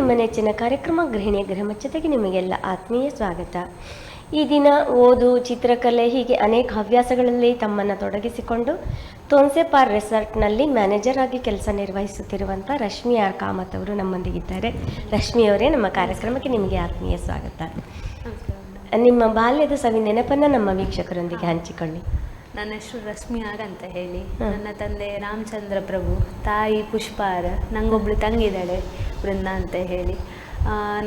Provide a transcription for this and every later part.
ನಿಮ್ಮ ನೆಚ್ಚಿನ ಕಾರ್ಯಕ್ರಮ ಗೃಹಿಣಿಯ ಗೃಹಮಚ್ಚತೆಗೆ ನಿಮಗೆಲ್ಲ ಆತ್ಮೀಯ ಸ್ವಾಗತ. ಈ ದಿನ ಓದು, ಚಿತ್ರಕಲೆ ಹೀಗೆ ಅನೇಕ ಹವ್ಯಾಸಗಳಲ್ಲಿ ತಮ್ಮನ್ನು ತೊಡಗಿಸಿಕೊಂಡು ತೋನ್ಸೆಪಾರ್ ರೆಸಾರ್ಟ್ನಲ್ಲಿ ಮ್ಯಾನೇಜರ್ ಆಗಿ ಕೆಲಸ ನಿರ್ವಹಿಸುತ್ತಿರುವಂಥ ರಶ್ಮಿ ಆರ್ ಕಾಮತ್ ಅವರು ನಮ್ಮೊಂದಿಗಿದ್ದಾರೆ. ರಶ್ಮಿ ಅವರೇ, ನಮ್ಮ ಕಾರ್ಯಕ್ರಮಕ್ಕೆ ನಿಮಗೆ ಆತ್ಮೀಯ ಸ್ವಾಗತ. ನಿಮ್ಮ ಬಾಲ್ಯದ ಸವಿ ನೆನಪನ್ನು ನಮ್ಮ ವೀಕ್ಷಕರೊಂದಿಗೆ ಹಂಚಿಕೊಳ್ಳಿ. ನನ್ನ ಹೆಸರು ರಶ್ಮಿ ಆರ್ ಅಂತ ಹೇಳಿ. ನನ್ನ ತಂದೆ ರಾಮಚಂದ್ರ ಪ್ರಭು, ತಾಯಿ ಪುಷ್ಪಾರ, ನಂಗೊಬ್ಳು ತಂಗಿದ್ದಾಳೆ ಬೃಂದ ಅಂತ ಹೇಳಿ.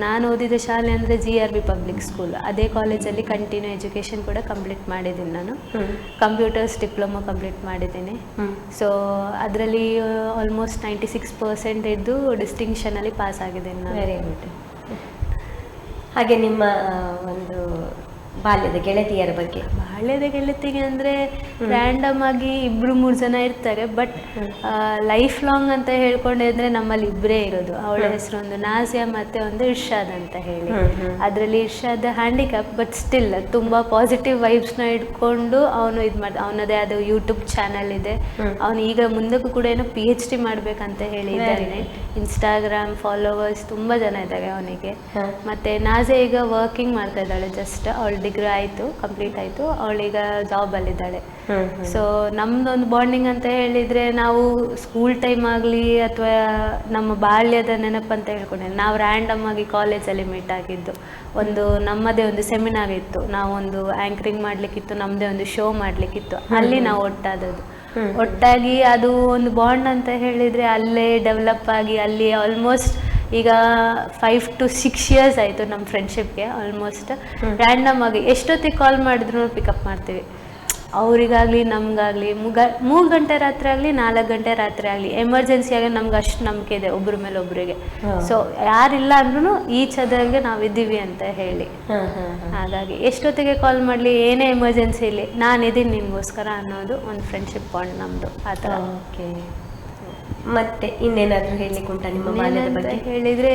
ನಾನು ಓದಿದ ಶಾಲೆ ಅಂದರೆ GRB ಪಬ್ಲಿಕ್ ಸ್ಕೂಲ್. ಅದೇ ಕಾಲೇಜಲ್ಲಿ ಕಂಟಿನ್ಯೂ ಎಜುಕೇಷನ್ ಕೂಡ ಕಂಪ್ಲೀಟ್ ಮಾಡಿದ್ದೀನಿ. ನಾನು ಕಂಪ್ಯೂಟರ್ಸ್ ಡಿಪ್ಲೊಮಾ ಕಂಪ್ಲೀಟ್ ಮಾಡಿದ್ದೀನಿ. ಸೊ ಅದರಲ್ಲಿ ಆಲ್ಮೋಸ್ಟ್ 96% ಇದ್ದು ಡಿಸ್ಟಿಂಕ್ಷನಲ್ಲಿ ಪಾಸ್ ಆಗಿದ್ದೀನಿ ನಾನು. Very good. ಹಾಗೆ ನಿಮ್ಮ ಒಂದು ಬಾಲ್ಯದ ಗೆಳತಿಯರ ಬಗ್ಗೆ? ಬಾಲ್ಯದ ಗೆಳತಿಗೆ ಅಂದರೆ ರ್ಯಾಂಡಮ್ ಆಗಿ 2-3 ಜನ ಇರ್ತಾರೆ, ಬಟ್ ಲೈಫ್ ಲಾಂಗ್ ಅಂತ ಹೇಳ್ಕೊಂಡಿದ್ರೆ ನಮ್ಮಲ್ಲಿ ಇಬ್ಬರೇ ಇರೋದು. ಅವಳ ಹೆಸರು ಒಂದು ನಾಜಿಯಾ ಮತ್ತು ಒಂದು ಇರ್ಷಾದ್ ಅಂತ ಹೇಳಿ. ಅದರಲ್ಲಿ ಇರ್ಷಾದ್ ಹ್ಯಾಂಡಿಕ್ಯಾಪ್, ಬಟ್ ಸ್ಟಿಲ್ ತುಂಬ ಪಾಸಿಟಿವ್ ವೈಬ್ಸ್ನ ಇಟ್ಕೊಂಡು ಅವನು ಇದು ಮಾಡಿ, ಅವನದೇ ಆದ ಯೂಟ್ಯೂಬ್ ಚಾನಲ್ ಇದೆ. ಅವನು ಈಗ ಮುಂದಕ್ಕೂ ಕೂಡ ಏನೋ PhD ಮಾಡಬೇಕಂತ ಹೇಳಿದ್ದಾನೆ. ಇನ್ಸ್ಟಾಗ್ರಾಮ್ ಫಾಲೋವರ್ಸ್ ತುಂಬ ಜನ ಇದ್ದಾರೆ ಅವನಿಗೆ. ಮತ್ತು ನಾಜಿಯಾ ಈಗ ವರ್ಕಿಂಗ್ ಮಾಡ್ತಾ ಇದ್ದಾಳೆ. ಜಸ್ಟ್ ಅವಳು ಡಿಗ್ರಿ ಆಯಿತು, ಕಂಪ್ಲೀಟ್ ಆಯಿತು, ಅವಳೀಗ ಜಾಬಲ್ಲಿದ್ದಾಳೆ. ಸೊ ನಮ್ದೊಂದು ಬಾಂಡಿಂಗ್ ಅಂತ ಹೇಳಿದರೆ, ನಾವು ಸ್ಕೂಲ್ ಟೈಮ್ ಆಗಲಿ ಅಥವಾ ನಮ್ಮ ಬಾಲ್ಯದ ನೆನಪಂತ ಹೇಳ್ಕೊಂಡೆ, ನಾವು ರ್ಯಾಂಡಮ್ ಆಗಿ ಕಾಲೇಜಲ್ಲಿ ಮೀಟ್ ಆಗಿದ್ದು. ಒಂದು ನಮ್ಮದೇ ಒಂದು ಸೆಮಿನಾರ್ ಇತ್ತು, ನಾವೊಂದು ಆ್ಯಂಕರಿಂಗ್ ಮಾಡಲಿಕ್ಕಿತ್ತು, ನಮ್ಮದೇ ಒಂದು ಶೋ ಮಾಡಲಿಕ್ಕಿತ್ತು. ಅಲ್ಲಿ ನಾವು ಒಟ್ಟಾಗಿ ಅದು ಒಂದು ಬಾಂಡ್ ಅಂತ ಹೇಳಿದರೆ ಅಲ್ಲೇ ಡೆವಲಪ್ ಆಗಿ, ಅಲ್ಲಿ ಆಲ್ಮೋಸ್ಟ್ ಈಗ 5 to 6 years ಆಯಿತು ನಮ್ಮ ಫ್ರೆಂಡ್ಶಿಪ್ಗೆ. ಆಲ್ಮೋಸ್ಟ್ ರ್ಯಾಂಡಮ್ ಆಗಿ ಎಷ್ಟೊತ್ತಿಗೆ ಕಾಲ್ ಮಾಡಿದ್ರು ಪಿಕಪ್ ಮಾಡ್ತೀವಿ. ಅವರಿಗಾಗಲಿ ನಮಗಾಗಲಿ 3 ಗಂಟೆ ರಾತ್ರಿ ಆಗಲಿ 4 ಗಂಟೆ ರಾತ್ರಿ ಆಗಲಿ ಎಮರ್ಜೆನ್ಸಿಯಾಗಿ ನಮ್ಗೆ ಅಷ್ಟು ನಂಬಿಕೆ ಇದೆ ಒಬ್ಬರ ಮೇಲೆ ಒಬ್ಬರಿಗೆ. ಸೊ ಯಾರಿಲ್ಲ ಅಂದ್ರೂ ಈಚ್ ಅದರ್ಗೆ ನಾವಿದ್ದೀವಿ ಅಂತ ಹೇಳಿ. ಹಾಗಾಗಿ ಎಷ್ಟೊತ್ತಿಗೆ ಕಾಲ್ ಮಾಡಲಿ, ಏನೇ ಎಮರ್ಜೆನ್ಸಿ ಇರಲಿ, ನಾನಿದ್ದೀನಿ ನಿಮಗೋಸ್ಕರ ಅನ್ನೋದು ಒಂದು ಫ್ರೆಂಡ್ಶಿಪ್ ಬಾಂಡ್ ನಮ್ಮದು ಆ ಥರ. ಓಕೆ. ಮತ್ತೆ ಇನ್ನೇನಾದರೂ ಹೇಳಲಿಕ್ಕೆ ಉಂಟಾ ನಿಮ್ಮ ಬಾಲ್ಯದ ಬಗ್ಗೆ? ಹೇಳಿದರೆ,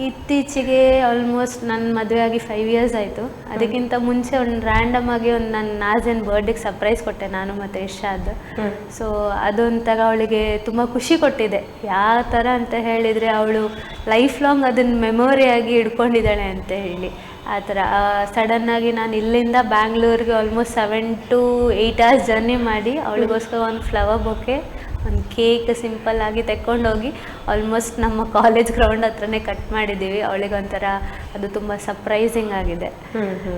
ಇತ್ತೀಚೆಗೆ ಆಲ್ಮೋಸ್ಟ್ ನನ್ನ ಮದುವೆ ಆಗಿ 5 years ಆಯಿತು. ಅದಕ್ಕಿಂತ ಮುಂಚೆ ಒಂದು ರ್ಯಾಂಡಮ್ ಆಗಿ ಒಂದು ನನ್ನ ನಾಜಿಯನ್ ಬರ್ಡೇಗೆ ಸರ್ಪ್ರೈಸ್ ಕೊಟ್ಟೆ ನಾನು ಮತ್ತು ಇರ್ಷಾದ್. ಸೊ ಅದೊಂಥರ ಅವಳಿಗೆ ತುಂಬ ಖುಷಿ ಕೊಟ್ಟಿದೆ. ಯಾವ ಥರ ಅಂತ ಹೇಳಿದರೆ, ಅವಳು ಲೈಫ್ ಲಾಂಗ್ ಅದನ್ನು ಮೆಮೊರಿಯಾಗಿ ಇಟ್ಕೊಂಡಿದ್ದಾಳೆ ಅಂತ ಹೇಳಿ. ಆ ಥರ ಸಡನ್ನಾಗಿ ನಾನು ಇಲ್ಲಿಂದ ಬ್ಯಾಂಗ್ಳೂರಿಗೆ ಆಲ್ಮೋಸ್ಟ್ 7 to 8 hours ಜರ್ನಿ ಮಾಡಿ ಅವಳಿಗೋಸ್ಕರ ಒಂದು ಫ್ಲವರ್ ಬೊಕ್ಕೆ, ಒಂದು ಕೇಕ್ ಸಿಂಪಲ್ ಆಗಿ ತೆಕ್ಕೊಂಡೋಗಿ ಆಲ್ಮೋಸ್ಟ್ ನಮ್ಮ ಕಾಲೇಜ್ ಗ್ರೌಂಡ್ ಹತ್ರನೇ ಕಟ್ ಮಾಡಿದ್ದೀವಿ. ಅವಳಿಗೆ ಒಂಥರ ಅದು ತುಂಬ ಸರ್ಪ್ರೈಸಿಂಗ್ ಆಗಿದೆ.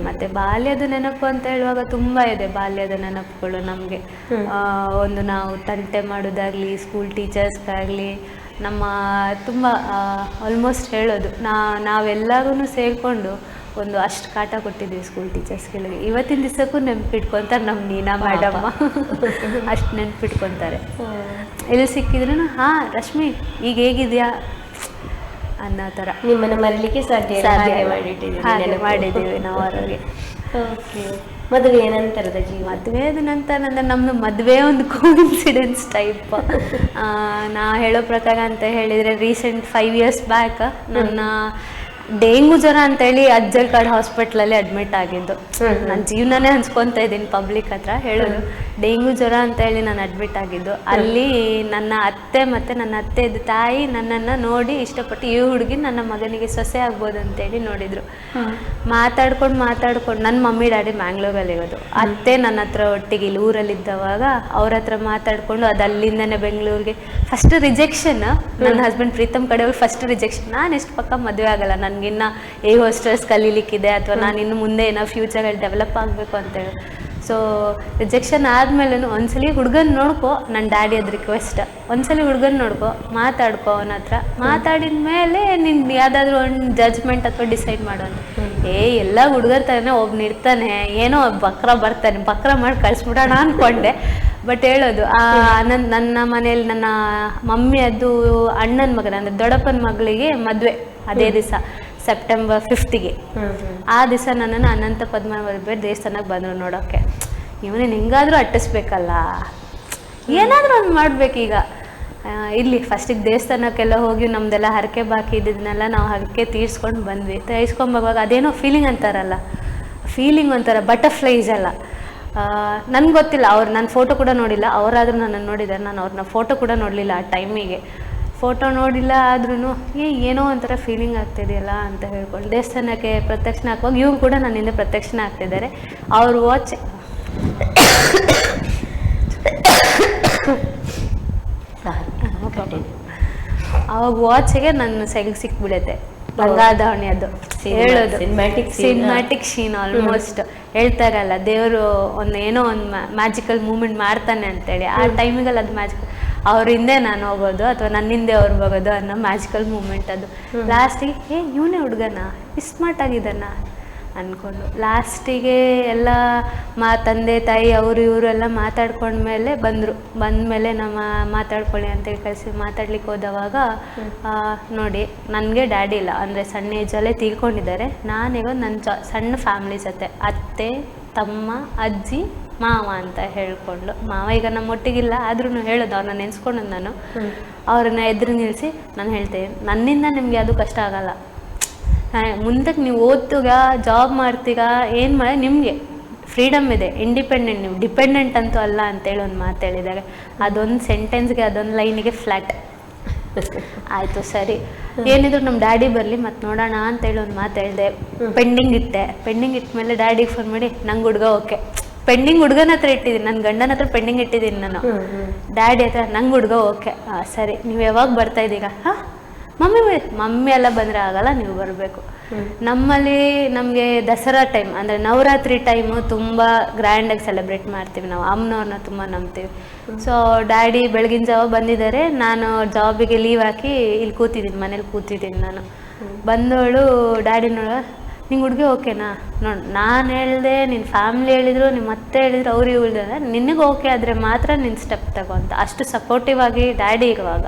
ಮತ್ತು ಬಾಲ್ಯದ ನೆನಪು ಅಂತ ಹೇಳುವಾಗ ತುಂಬ ಇದೆ ಬಾಲ್ಯದ ನೆನಪುಗಳು ನಮಗೆ. ಒಂದು ನಾವು ತಂಟೆ ಮಾಡೋದಾಗಲಿ, ಸ್ಕೂಲ್ ಟೀಚರ್ಸ್ಗಾಗಲಿ ನಮ್ಮ ತುಂಬ ಆಲ್ಮೋಸ್ಟ್ ಹೇಳೋದು, ನಾವೆಲ್ಲರೂ ಸೇರಿಕೊಂಡು ಒಂದು ಅಷ್ಟು ಕಾಟ ಕೊಟ್ಟಿದ್ದೀವಿ ಸ್ಕೂಲ್ ಟೀಚರ್ಸ್ಗಳಿಗೆ. ಇವತ್ತಿನ ದಿವಸಕ್ಕೂ ನೆನಪಿಟ್ಕೊತಾರೆ ನಮ್ಮ ನೀನಾ ಮೇಡಮ್ಮ. ಅಷ್ಟು ನೆನಪಿಟ್ಕೊತಾರೆ. ಎಲ್ಲಿ ಸಿಕ್ಕಿದ್ರು ರಶ್ಮಿ ಈಗ ಹೇಗಿದೆಯಾ ಅನ್ನೋ ಥರ. ನಿಮ್ಮನ್ನು ಮರೀಲಿಕ್ಕೆ ಸಾಧ್ಯ ಮಾಡಿದ್ದೀವಿ ನಾವು ಅವರಿಗೆ. ಓಕೆ. ಮದುವೆಯ ನಂತರದ ಮದುವೆದ ನಂತರ ಅಂದರೆ ನಮ್ಮದು ಮದುವೆ ಒಂದು ಕೋಇನ್ಸಿಡೆನ್ಸ್ ಟೈಪ್. ನಾ ಹೇಳೋ ಪ್ರಕಾರ ಅಂತ ಹೇಳಿದರೆ, ರೀಸೆಂಟ್ 5 years ಬ್ಯಾಕ್ ನನ್ನ ಡೆಂಗು ಜ್ವರ ಅಂತೇಳಿ ಅಜ್ಜಲ್ಕಾಡ್ ಹಾಸ್ಪಿಟ್ಲಲ್ಲಿ ಅಡ್ಮಿಟ್ ಆಗಿದ್ದು. ನನ್ನ ಜೀವನನೇ ಹಂಚ್ಕೊತಾ ಇದ್ದೀನಿ ಪಬ್ಲಿಕ್ ಹತ್ರ ಹೇಳೋದು. ಡೆಂಗು ಜ್ವರ ಅಂತ ಹೇಳಿ ನಾನು ಅಡ್ಮಿಟ್ ಆಗಿದ್ದು. ಅಲ್ಲಿ ನನ್ನ ಅತ್ತೆ ಮತ್ತು ನನ್ನ ಅತ್ತೆದು ತಾಯಿ ನನ್ನನ್ನು ನೋಡಿ ಇಷ್ಟಪಟ್ಟು, ಈ ಹುಡುಗಿ ನನ್ನ ಮಗನಿಗೆ ಸೊಸೆ ಆಗ್ಬೋದು ಅಂತೇಳಿ ನೋಡಿದರು. ಮಾತಾಡ್ಕೊಂಡು ನನ್ನ ಮಮ್ಮಿ ಡ್ಯಾಡಿ ಮ್ಯಾಂಗ್ಳೂರಲ್ಲಿರೋದು. ಅತ್ತೆ ನನ್ನ ಹತ್ರ ಒಟ್ಟಿಗೆ ಇಲ್ಲಿ ಊರಲ್ಲಿದ್ದವಾಗ ಅವ್ರ ಹತ್ರ ಮಾತಾಡಿಕೊಂಡು ಅದು ಅಲ್ಲಿಂದನೇ ಬೆಂಗಳೂರಿಗೆ. ಫಸ್ಟ್ ರಿಜೆಕ್ಷನ್, ನನ್ನ ಹಸ್ಬೆಂಡ್ ಪ್ರೀತಮ್ ಕಡೆಯವ್ರು ಫಸ್ಟ್ ರಿಜೆಕ್ಷನ್. ನಾನು ಎಷ್ಟು ಪಕ್ಕ ಮದುವೆ ಆಗಲ್ಲ, ನನಗಿನ್ನ ಹೋಸ್ಟರ್ಸ್ ಕಲೀಲಿಕ್ಕಿದೆ ಅಥವಾ ನಾನು ಇನ್ನು ಮುಂದೆ ಏನೋ ಫ್ಯೂಚರಲ್ಲಿ ಡೆವಲಪ್ ಆಗಬೇಕು ಅಂತೇಳಿ. ಸೊ ರಿಜೆಕ್ಷನ್ ಆದಮೇಲೆ ಒಂದ್ಸಲಿ ಹುಡುಗನ ನೋಡ್ಕೊ, ನನ್ನ ಡ್ಯಾಡಿ ಅದು ರಿಕ್ವೆಸ್ಟ್, ಒಂದ್ಸಲಿ ಹುಡುಗನ ನೋಡ್ಕೊ, ಮಾತಾಡ್ಕೊ ಅವನ ಹತ್ರ. ಮಾತಾಡಿದ ಮೇಲೆ ನಿನ್ನ ಯಾವುದಾದ್ರೂ ಒಂದು ಜಜ್ಮೆಂಟ್ ಅಥವಾ ಡಿಸೈಡ್ ಮಾಡೋದು. ಎಲ್ಲ ಹುಡುಗರ ಥರನೇ ಒಬ್ಬನು ಇರ್ತಾನೆ, ಏನೋ ಬಕ್ರ ಬರ್ತಾನೆ, ಬಕ್ರ ಮಾಡಿ ಕಳಿಸ್ಬಿಡೋಣ ಅಂದ್ಕೊಂಡೆ. ಬಟ್ ಹೇಳೋದು ನನ್ನ ಮನೇಲಿ ನನ್ನ ಮಮ್ಮಿ ಅದು ಅಣ್ಣನ ಮಗನ ಅಂದರೆ ದೊಡ್ಡಪ್ಪನ ಮಗಳಿಗೆ ಮದುವೆ ಅದೇ ದಿವಸ September 5th. ಆ ದಿವಸ ನನ್ನನ್ನು ಅನಂತ ಪದ್ಮನಾಭ ದೇವಸ್ಥಾನಕ್ಕೆ ಬಂದರು ನೋಡೋಕ್ಕೆ. ಇವನೇನು ಹೆಂಗಾದರೂ ಅಟ್ಟಿಸ್ಬೇಕಲ್ಲ, ಏನಾದರೂ ಒಂದು ಮಾಡಬೇಕೀಗ. ಇಲ್ಲಿ ಫಸ್ಟಿಗೆ ದೇವಸ್ಥಾನಕ್ಕೆಲ್ಲ ಹೋಗಿ ನಮ್ಮದೆಲ್ಲ ಹರಕೆ ಬಾಕಿ ಇದ್ದಿದ್ದನ್ನೆಲ್ಲ ನಾವು ಹರಕೆ ತೀರಿಸ್ಕೊಂಡು ಬಂದ್ವಿ. ತೀರಿಸ್ಕೊಂಬರುವಾಗ ಅದೇನೋ ಫೀಲಿಂಗ್ ಅಂತಾರಲ್ಲ, ಫೀಲಿಂಗ್ ಒಂಥರ ಬಟರ್ಫ್ಲೈಸ್ ಎಲ್ಲ. ನನಗೆ ಗೊತ್ತಿಲ್ಲ, ನನ್ನ ಫೋಟೋ ಕೂಡ ನೋಡಿಲ್ಲ. ಅವರಾದರೂ ನನ್ನನ್ನು ನೋಡಿದ್ದಾರೆ, ನಾನು ಅವ್ರನ್ನ ಫೋಟೋ ಕೂಡ ನೋಡಲಿಲ್ಲ ಆ ಟೈಮಿಗೆ. ಫೋಟೋ ನೋಡಿಲ್ಲ ಆದ್ರೂ ಏನೋ ಒಂಥರ ಫೀಲಿಂಗ್ ಆಗ್ತಿದೆಯಲ್ಲ ಅಂತ ಹೇಳ್ಕೊಂಡು ದೇವಸ್ಥಾನಕ್ಕೆ ಪ್ರದಕ್ಷಿಣೆ ಹಾಕುವಾಗ ಇವ್ರು ಕೂಡ ನನ್ನಿಂದ ಪ್ರದಕ್ಷಿಣೆ ಆಗ್ತಿದ್ದಾರೆ. ಅವ್ರ ವಾಚ್ ಅವಾಗ ವಾಚಿಗೆ ನನ್ನ ಸೈಲಿಗೆ ಸಿಕ್ಬಿಡುತ್ತೆ. ಗಂಗಾಧಾವಣಿ ಅದು ಹೇಳೋದು ಸಿನಿಮ್ಯಾಟಿಕ್ ಶೀನ್ ಆಲ್ಮೋಸ್ಟ್ ಹೇಳ್ತಾರಲ್ಲ, ದೇವರು ಏನೋ ಒಂದು ಮ್ಯಾಜಿಕಲ್ ಮೂಮೆಂಟ್ ಮಾಡ್ತಾನೆ ಅಂತೇಳಿ. ಆ ಟೈಮಿಗಲ್ಲಿ ಅದು ಮ್ಯಾಜಿಕಲ್, ಅವ್ರ ಹಿಂದೆ ನಾನು ಹೋಗೋದು ಅಥವಾ ನನ್ನ ಹಿಂದೆ ಅವ್ರು ಹೋಗೋದು ಅನ್ನೋ ಮ್ಯಾಜಿಕಲ್ ಮೂಮೆಂಟ್ ಅದು. ಲಾಸ್ಟಿಗೆ ಇವನೇ ಹುಡುಗನ ಸ್ಮಾರ್ಟ್ ಆಗಿದ್ದಾನ ಅಂದ್ಕೊಂಡು ಲಾಸ್ಟಿಗೆ ಎಲ್ಲ ತಂದೆ ತಾಯಿ ಅವರು ಇವರು ಎಲ್ಲ ಮಾತಾಡ್ಕೊಂಡ್ಮೇಲೆ ಬಂದಮೇಲೆ ನಮ್ಮ ಮಾತಾಡ್ಕೊಳ್ಳಿ ಅಂತೇಳಿ ಕಳಿಸಿ ಮಾತಾಡ್ಲಿಕ್ಕೆ ಹೋದವಾಗ ನೋಡಿ ನನಗೆ ಡ್ಯಾಡಿ ಇಲ್ಲ, ಅಂದರೆ ಸಣ್ಣ ಏಜಲ್ಲೇ ತೀರ್ಕೊಂಡಿದ್ದಾರೆ. ನಾನೀಗ ನನ್ನ ಸಣ್ಣ ಫ್ಯಾಮ್ಲಿ ಜೊತೆ ಅತ್ತೆ, ತಮ್ಮ, ಅಜ್ಜಿ, ಮಾವ ಅಂತ ಹೇಳ್ಕೊಂಡು, ಮಾವ ಈಗ ನಮ್ಮ ಒಟ್ಟಿಗಿಲ್ಲ ಆದ್ರೂ ಹೇಳೋದು, ಅವ್ರನ್ನ ನೆನೆಸ್ಕೊಂಡು ನಾನು ಅವ್ರನ್ನ ಎದುರು ನಿಲ್ಲಿಸಿ ನಾನು ಹೇಳ್ತೇನೆ, ನನ್ನಿಂದ ನಿಮಗೆ ಅದು ಕಷ್ಟ ಆಗಲ್ಲ, ಮುಂದಕ್ಕೆ ನೀವು ಓದ್ತೀಗ ಜಾಬ್ ಮಾಡ್ತೀಗ ಏನು ಮಾಡಿ ನಿಮಗೆ ಫ್ರೀಡಮ್ ಇದೆ, ಇಂಡಿಪೆಂಡೆಂಟ್, ನೀವು ಡಿಪೆಂಡೆಂಟ್ ಅಂತೂ ಅಲ್ಲ ಅಂತೇಳಿ ಒಂದು ಮಾತು ಹೇಳಿದ್ದಾರೆ. ಅದೊಂದು ಸೆಂಟೆನ್ಸ್ಗೆ ಅದೊಂದು ಲೈನಿಗೆ ಫ್ಲ್ಯಾಟ್ ಆಯಿತು. ಸರಿ ಏನಿದ್ರು ನಮ್ಮ ಡ್ಯಾಡಿ ಬರಲಿ ಮತ್ತೆ ನೋಡೋಣ ಅಂತೇಳಿ ಒಂದು ಮಾತು ಹೇಳಿದೆ. ಪೆಂಡಿಂಗ್ ಇಟ್ಟಮೇಲೆ ಡ್ಯಾಡಿಗೆ ಫೋನ್ ಮಾಡಿ ನಂಗೆ ಹುಡುಗ ಓಕೆ, ಪೆಂಡಿಂಗ್ ಹುಡುಗನ ಹತ್ರ ಇಟ್ಟಿದ್ದೀನಿ, ನನ್ನ ಗಂಡನ ಹತ್ರ ಪೆಂಡಿಂಗ್ ಇಟ್ಟಿದ್ದೀನಿ ನಾನು. ಡ್ಯಾಡಿ ಹತ್ರ ನಂಗೆ ಹುಡುಗ ಓಕೆ, ಸರಿ ನೀವು ಯಾವಾಗ ಬರ್ತಾ ಇದ್ದೀಗ? ಮಮ್ಮಿ ಎಲ್ಲ ಬಂದರೆ ಆಗಲ್ಲ, ನೀವು ಬರಬೇಕು. ನಮ್ಮಲ್ಲಿ ನಮಗೆ ದಸರಾ ಟೈಮ್ ಅಂದರೆ ನವರಾತ್ರಿ ಟೈಮು ತುಂಬ ಗ್ರ್ಯಾಂಡಾಗಿ ಸೆಲೆಬ್ರೇಟ್ ಮಾಡ್ತೀವಿ ನಾವು, ಅಮ್ಮನವ್ರನ್ನ ತುಂಬ ನಂಬ್ತೀವಿ. ಸೊ ಡ್ಯಾಡಿ ಬೆಳಗಿನ ಜಾವ ಬಂದಿದ್ದಾರೆ, ನಾನು ಜಾಬಿಗೆ ಲೀವ್ ಹಾಕಿ ಇಲ್ಲಿ ಕೂತಿದ್ದೀನಿ, ಮನೇಲಿ ಕೂತಿದ್ದೀನಿ ನಾನು. ಬಂದವಳು ಡ್ಯಾಡಿ ನೋಡ, ನಿಂಗೆ ಹುಡುಗಿ ಓಕೆನಾ ನೋಡಿ, ನಾನು ಹೇಳಿದೆ, ನಿನ್ನ ಫ್ಯಾಮ್ಲಿ ಹೇಳಿದ್ರು, ನಿಮ್ಮ ಅತ್ತೆ ಹೇಳಿದ್ರು, ಅವ್ರು ಹೇಳಿದ್ರೆ ನಿನಗೆ ಓಕೆ ಆದರೆ ಮಾತ್ರ ನಿನ್ನ ಸ್ಟೆಪ್ ತಗೋ ಅಂತ ಅಷ್ಟು ಸಪೋರ್ಟಿವ್ ಆಗಿ ಡ್ಯಾಡಿ ಇರುವಾಗ.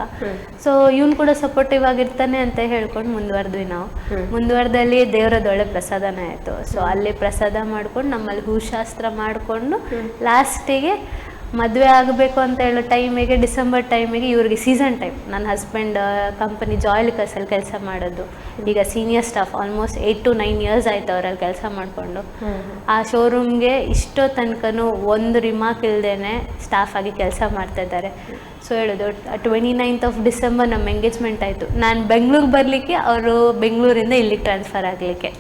ಸೊ ಇವನು ಕೂಡ ಸಪೋರ್ಟಿವ್ ಆಗಿರ್ತಾನೆ ಅಂತ ಹೇಳ್ಕೊಂಡು ಮುಂದುವರೆದ್ವಿ ನಾವು. ಮುಂದುವರೆದಲ್ಲಿ ದೇವರದೊಳ್ಳೆ ಪ್ರಸಾದನೇ ಆಯಿತು. ಸೊ ಅಲ್ಲಿ ಪ್ರಸಾದ ಮಾಡ್ಕೊಂಡು ನಮ್ಮಲ್ಲಿ ಹೂಶಾಸ್ತ್ರ ಮಾಡಿಕೊಂಡು ಲಾಸ್ಟಿಗೆ ಮದುವೆ ಆಗಬೇಕು ಅಂತ ಹೇಳೋ ಟೈಮಿಗೆ ಡಿಸೆಂಬರ್ ಟೈಮಿಗೆ ಇವ್ರಿಗೆ ಸೀಸನ್ ಟೈಮ್. ನನ್ನ ಹಸ್ಬೆಂಡ್ ಕಂಪನಿ ಜಾಯ್ಲಿಕಸಲ್ಲಿ ಕೆಲಸ ಮಾಡೋದು, ಈಗ senior staff, almost 8 to 9 years ಆಯ್ತು ಅವರಲ್ಲಿ ಕೆಲಸ ಮಾಡಿಕೊಂಡು. ಆ ಶೋರೂಮ್ಗೆ ಇಷ್ಟೋ ತನಕನೂ ಒಂದು ರಿಮಾರ್ಕ್ ಇಲ್ಲದೇನೆ ಸ್ಟಾಫ್ ಆಗಿ ಕೆಲಸ ಮಾಡ್ತಾಯಿದ್ದಾರೆ. ಸೊ ಹೇಳೋದು 29th of December ನಮ್ಮ ಎಂಗೇಜ್ಮೆಂಟ್ ಆಯಿತು. ನಾನು ಬೆಂಗಳೂರಿಗೆ ಬರಲಿಕ್ಕೆ, ಅವರು ಬೆಂಗಳೂರಿಂದ ಇಲ್ಲಿಗೆ ಟ್ರಾನ್ಸ್ಫರ್ ಆಗಲಿಕ್ಕೆ.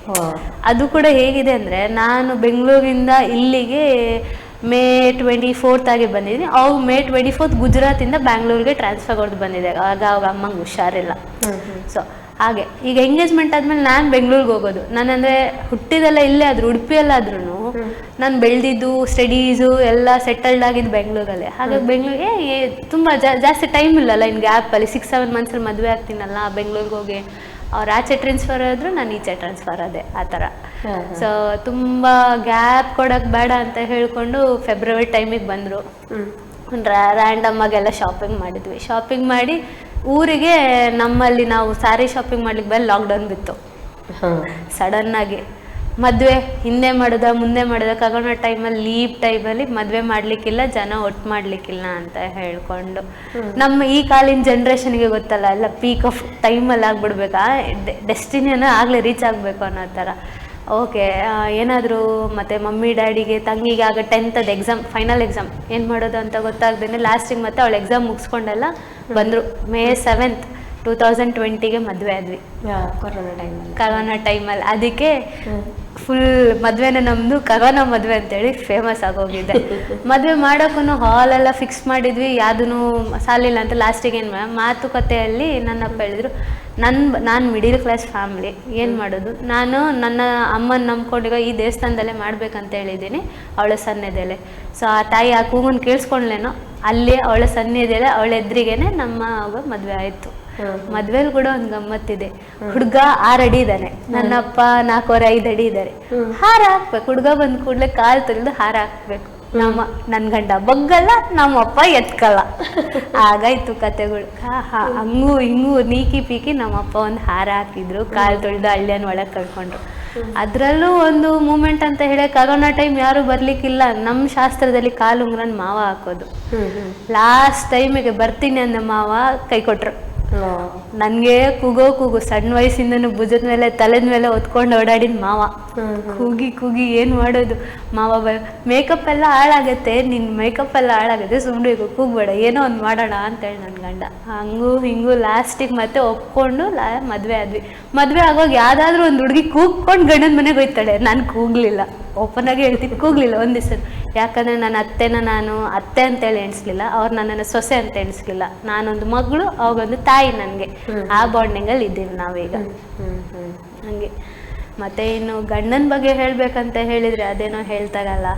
ಅದು ಕೂಡ ಹೇಗಿದೆ ಅಂದರೆ, ನಾನು ಬೆಂಗಳೂರಿಂದ ಇಲ್ಲಿಗೆ May 24th ಆಗಿ ಬಂದಿದ್ದೀನಿ, ಅವಾಗ May 24th ಗುಜರಾತಿಂದ ಬ್ಯಾಂಗ್ಳೂರಿಗೆ ಟ್ರಾನ್ಸ್ಫರ್ ಹೊಡೆದು ಬಂದಿದೆ. ಆವಾಗ ಅಮ್ಮಂಗೆ ಹುಷಾರಿಲ್ಲ. ಸೊ ಹಾಗೆ ಈಗ ಎಂಗೇಜ್ಮೆಂಟ್ ಆದಮೇಲೆ ನಾನು ಬೆಂಗಳೂರಿಗೆ ಹೋಗೋದು. ನಾನಂದರೆ ಹುಟ್ಟಿದೆಲ್ಲ ಇಲ್ಲೇ ಆದರೂ, ಉಡುಪಿಯಲ್ಲಾದ್ರೂ ನಾನು ಬೆಳೆದಿದ್ದು ಸ್ಟಡೀಸು ಎಲ್ಲ ಸೆಟಲ್ಡ್ ಆಗಿದ್ದು ಬೆಂಗಳೂರಲ್ಲೇ. ಹಾಗಾಗಿ ಬೆಂಗಳೂರಿಗೆ ತುಂಬ ಜಾಸ್ತಿ ಟೈಮ್ ಇಲ್ಲಲ್ಲ, ಇನ್ನು ಗ್ಯಾಪಲ್ಲಿ 6-7 monthsಲ್ಲಿ ಮದುವೆ ಆಗ್ತೀನಲ್ಲ, ಬೆಂಗಳೂರಿಗೆ ಹೋಗಿ ಅವ್ರು ಆಚೆ ಟ್ರಾನ್ಸ್ಫರ್ ಆದರು, ನಾನು ಈಚೆ ಟ್ರಾನ್ಸ್ಫರ್ ಆದೆ, ಆ ಥರ. ಸೊ ತುಂಬ ಗ್ಯಾಪ್ ಕೊಡೋಕ್ಕೆ ಬೇಡ ಅಂತ ಹೇಳ್ಕೊಂಡು ಫೆಬ್ರವರಿ ಟೈಮಿಗೆ ಬಂದರು. ರ್ಯಾಂಡಮ್ ಆಗೆಲ್ಲ ಶಾಪಿಂಗ್ ಮಾಡಿದ್ವಿ. ಶಾಪಿಂಗ್ ಮಾಡಿ ಊರಿಗೆ ನಮ್ಮಲ್ಲಿ ನಾವು ಸ್ಯಾರಿ ಶಾಪಿಂಗ್ ಮಾಡ್ಲಿಕ್ಕೆ ಬಂದು ಲಾಕ್ಡೌನ್ ಬಿತ್ತು ಸಡನ್ನಾಗಿ. ಮದುವೆ ಹಿಂದೆ ಮಾಡೋದ ಮುಂದೆ ಮಾಡೋದಕ್ಕಾಗೋಣ ಟೈಮಲ್ಲಿ, ಲೀವ್ ಟೈಮಲ್ಲಿ ಮದುವೆ ಮಾಡಲಿಕ್ಕಿಲ್ಲ, ಜನ ಒಟ್ಟು ಮಾಡಲಿಕ್ಕಿಲ್ಲ ಅಂತ ಹೇಳ್ಕೊಂಡು, ನಮ್ಮ ಈ ಕಾಲಿನ ಜನ್ರೇಷನ್ಗೆ ಗೊತ್ತಲ್ಲ, ಎಲ್ಲ ಪೀಕ್ ಆಫ್ ಟೈಮಲ್ಲಿ ಆಗ್ಬಿಡ್ಬೇಕಾ, ಡೆಸ್ಟಿನಿಯನ್ನು ಆಗಲೇ ರೀಚ್ ಆಗಬೇಕು ಅನ್ನೋ ಥರ. ಓಕೆ ಏನಾದರೂ ಮತ್ತು ಮಮ್ಮಿ ಡ್ಯಾಡಿಗೆ ತಂಗಿಗೆ ಆಗ 10th ಎಕ್ಸಾಮ್, ಫೈನಲ್ ಎಕ್ಸಾಮ್ ಏನು ಮಾಡೋದು ಅಂತ ಗೊತ್ತಾಗ್ದೇನೆ ಲಾಸ್ಟಿಗೆ ಮತ್ತೆ ಅವಳು ಎಕ್ಸಾಮ್ ಮುಗಿಸ್ಕೊಂಡೆಲ್ಲ ಬಂದರು. May 7th 2020ಗೆ ಮದುವೆ ಆದ್ವಿ, ಕರೋನಾ ಟೈಮಲ್ಲಿ. ಅದಕ್ಕೆ ಫುಲ್ ಮದುವೆನೇ ನಮ್ಮದು ಕರೋನಾ ಮದುವೆ ಅಂತೇಳಿ ಫೇಮಸ್ ಆಗೋಗಿದೆ. ಮದುವೆ ಮಾಡೋಕ್ಕೂ ಹಾಲೆಲ್ಲ ಫಿಕ್ಸ್ ಮಾಡಿದ್ವಿ, ಯಾವುದೂ ಸಾಲಿಲ್ಲ ಅಂತ. ಲಾಸ್ಟಿಗೆ ಏನು ಮಾತುಕತೆಯಲ್ಲಿ ನನ್ನಪ್ಪ ಹೇಳಿದ್ರು, ನಾನು ಮಿಡಿಲ್ ಕ್ಲಾಸ್ ಫ್ಯಾಮ್ಲಿ, ಏನು ಮಾಡೋದು, ನಾನು ನನ್ನ ಅಮ್ಮನ ನಂಬ್ಕೊಂಡಿಗ ಈ ದೇವಸ್ಥಾನದಲ್ಲೇ ಮಾಡ್ಬೇಕಂತ ಹೇಳಿದ್ದೀನಿ, ಅವಳ ಸನ್ನಿಧಿಯಲ್ಲೇ. ಸೊ ಆ ತಾಯಿ ಆ ಕೂಗನ್ನು ಕೇಳಿಸ್ಕೊಂಡ್ಲೇನೋ, ಅಲ್ಲಿ ಅವಳ ಸನ್ನಿಧಿಯಲ್ಲೇ ಅವಳ ಎದುರಿಗೇನೆ ನಮ್ಮ ಮದುವೆ ಆಯಿತು. ಮದ್ವೆಲ್ ಕೂಡ ಒಂದು ಗಮ್ಮತ್ತಿದೆ. ಹುಡುಗ 6 ಅಡಿ ಇದ್ದಾನೆ, ನನ್ನಪ್ಪ 4-5 ಅಡಿ ಇದ್ದಾರೆ. ಹಾರ ಹಾಕ್ಬೇಕು, ಹುಡುಗ ಬಂದ ಕೂಡಲೇ ಕಾಲು ತೆಗೆದು ಹಾರ ಹಾಕ್ಬೇಕು. ನನ್ನ ಗಂಡ ಬಗ್ಗಲ್ಲ, ನಮ್ಮಪ್ಪ ಎತ್ಕಲ್ಲ. ಆಗಾಯ್ತು ಕತೆಗಳು. ಹಂಗೂ ಹಿಂಗೂ ನೀಕಿ ಪೀಕಿ ನಮ್ಮಪ್ಪ ಒಂದು ಹಾರ ಹಾಕಿದ್ರು, ಕಾಲು ತೊಳೆದು ಹಳ್ಳಿಯನ್ನು ಒಳಗೆ ಕಳ್ಕೊಂಡ್ರು. ಅದರಲ್ಲೂ ಒಂದು ಮೂಮೆಂಟ್ ಅಂತ ಹೇಳಕ್ಕಾಗೋಣ ಟೈಮ್ ಯಾರು ಬರ್ಲಿಕ್ಕಿಲ್ಲ. ನಮ್ಮ ಶಾಸ್ತ್ರದಲ್ಲಿ ಕಾಲು ಉಂಗ್ರನ್ ಮಾವ ಹಾಕೋದು. ಲಾಸ್ಟ್ ಟೈಮಿಗೆ ಬರ್ತೀನಿ ಅಂದ ಮಾವ ಕೈ ಕೊಟ್ರು. ನನಗೆ ಕೂಗು ಸಣ್ಣ ವಯಸ್ಸಿಂದನೂ ಭುಜದ ಮೇಲೆ ತಲೆದ ಮೇಲೆ ಹೊತ್ಕೊಂಡು ಓಡಾಡಿದ ಮಾವ. ಕೂಗಿ ಏನು ಮಾಡೋದು ಮಾವ ಮೇಕಪ್ ಎಲ್ಲ ಹಾಳಾಗತ್ತೆ, ನಿನ್ನ ಮೇಕಪ್ ಎಲ್ಲ ಹಾಳಾಗತ್ತೆ, ಸುಮ್ಮನೆ ಕೂಗ್ಬೇಡ, ಏನೋ ಒಂದು ಮಾಡೋಣ ಅಂತೇಳಿ ನನ್ನ ಗಂಡ. ಹಂಗೂ ಹಿಂಗೂ ಲಾಸ್ಟಿಗೆ ಮತ್ತೆ ಒಪ್ಕೊಂಡು ಮದುವೆ ಆದ್ವಿ. ಮದುವೆ ಆಗೋಗಿ ಯಾವುದಾದ್ರೂ ಒಂದು ಹುಡುಗಿ ಕೂಗ್ಕೊಂಡು ಗಂಡನ ಮನೆಗೆ ಹೋಯ್ತಾಳೆ. ನಾನು ಕೂಗ್ಲಿಲ್ಲ, ಓಪನ್ ಆಗಿ ಹೇಳ್ತೀನಿ, ಕೂಗ್ಲಿಲ್ಲ ಒಂದು ದಿವಸ. ಯಾಕಂದರೆ ನನ್ನ ಅತ್ತೆನ ನಾನು ಅತ್ತೆ ಅಂತೇಳಿ ಎಣಿಸ್ಲಿಲ್ಲ, ಅವ್ರು ನನ್ನನ್ನು ಸೊಸೆ ಅಂತ ಎಣಿಸ್ಲಿಲ್ಲ. ನಾನೊಂದು ಮಗಳು, ಅವಾಗೊಂದು ತಾಯಿ ನನಗೆ. ಆ ಬಾಂಡಿಂಗಲ್ಲಿ ಇದ್ದೀವಿ ನಾವೀಗ. ಹಂಗೆ. ಮತ್ತು ಇನ್ನು ಗಂಡನ ಬಗ್ಗೆ ಹೇಳಬೇಕಂತ ಹೇಳಿದರೆ ಅದೇನೋ ಹೇಳ್ತಾರಲ್ಲ,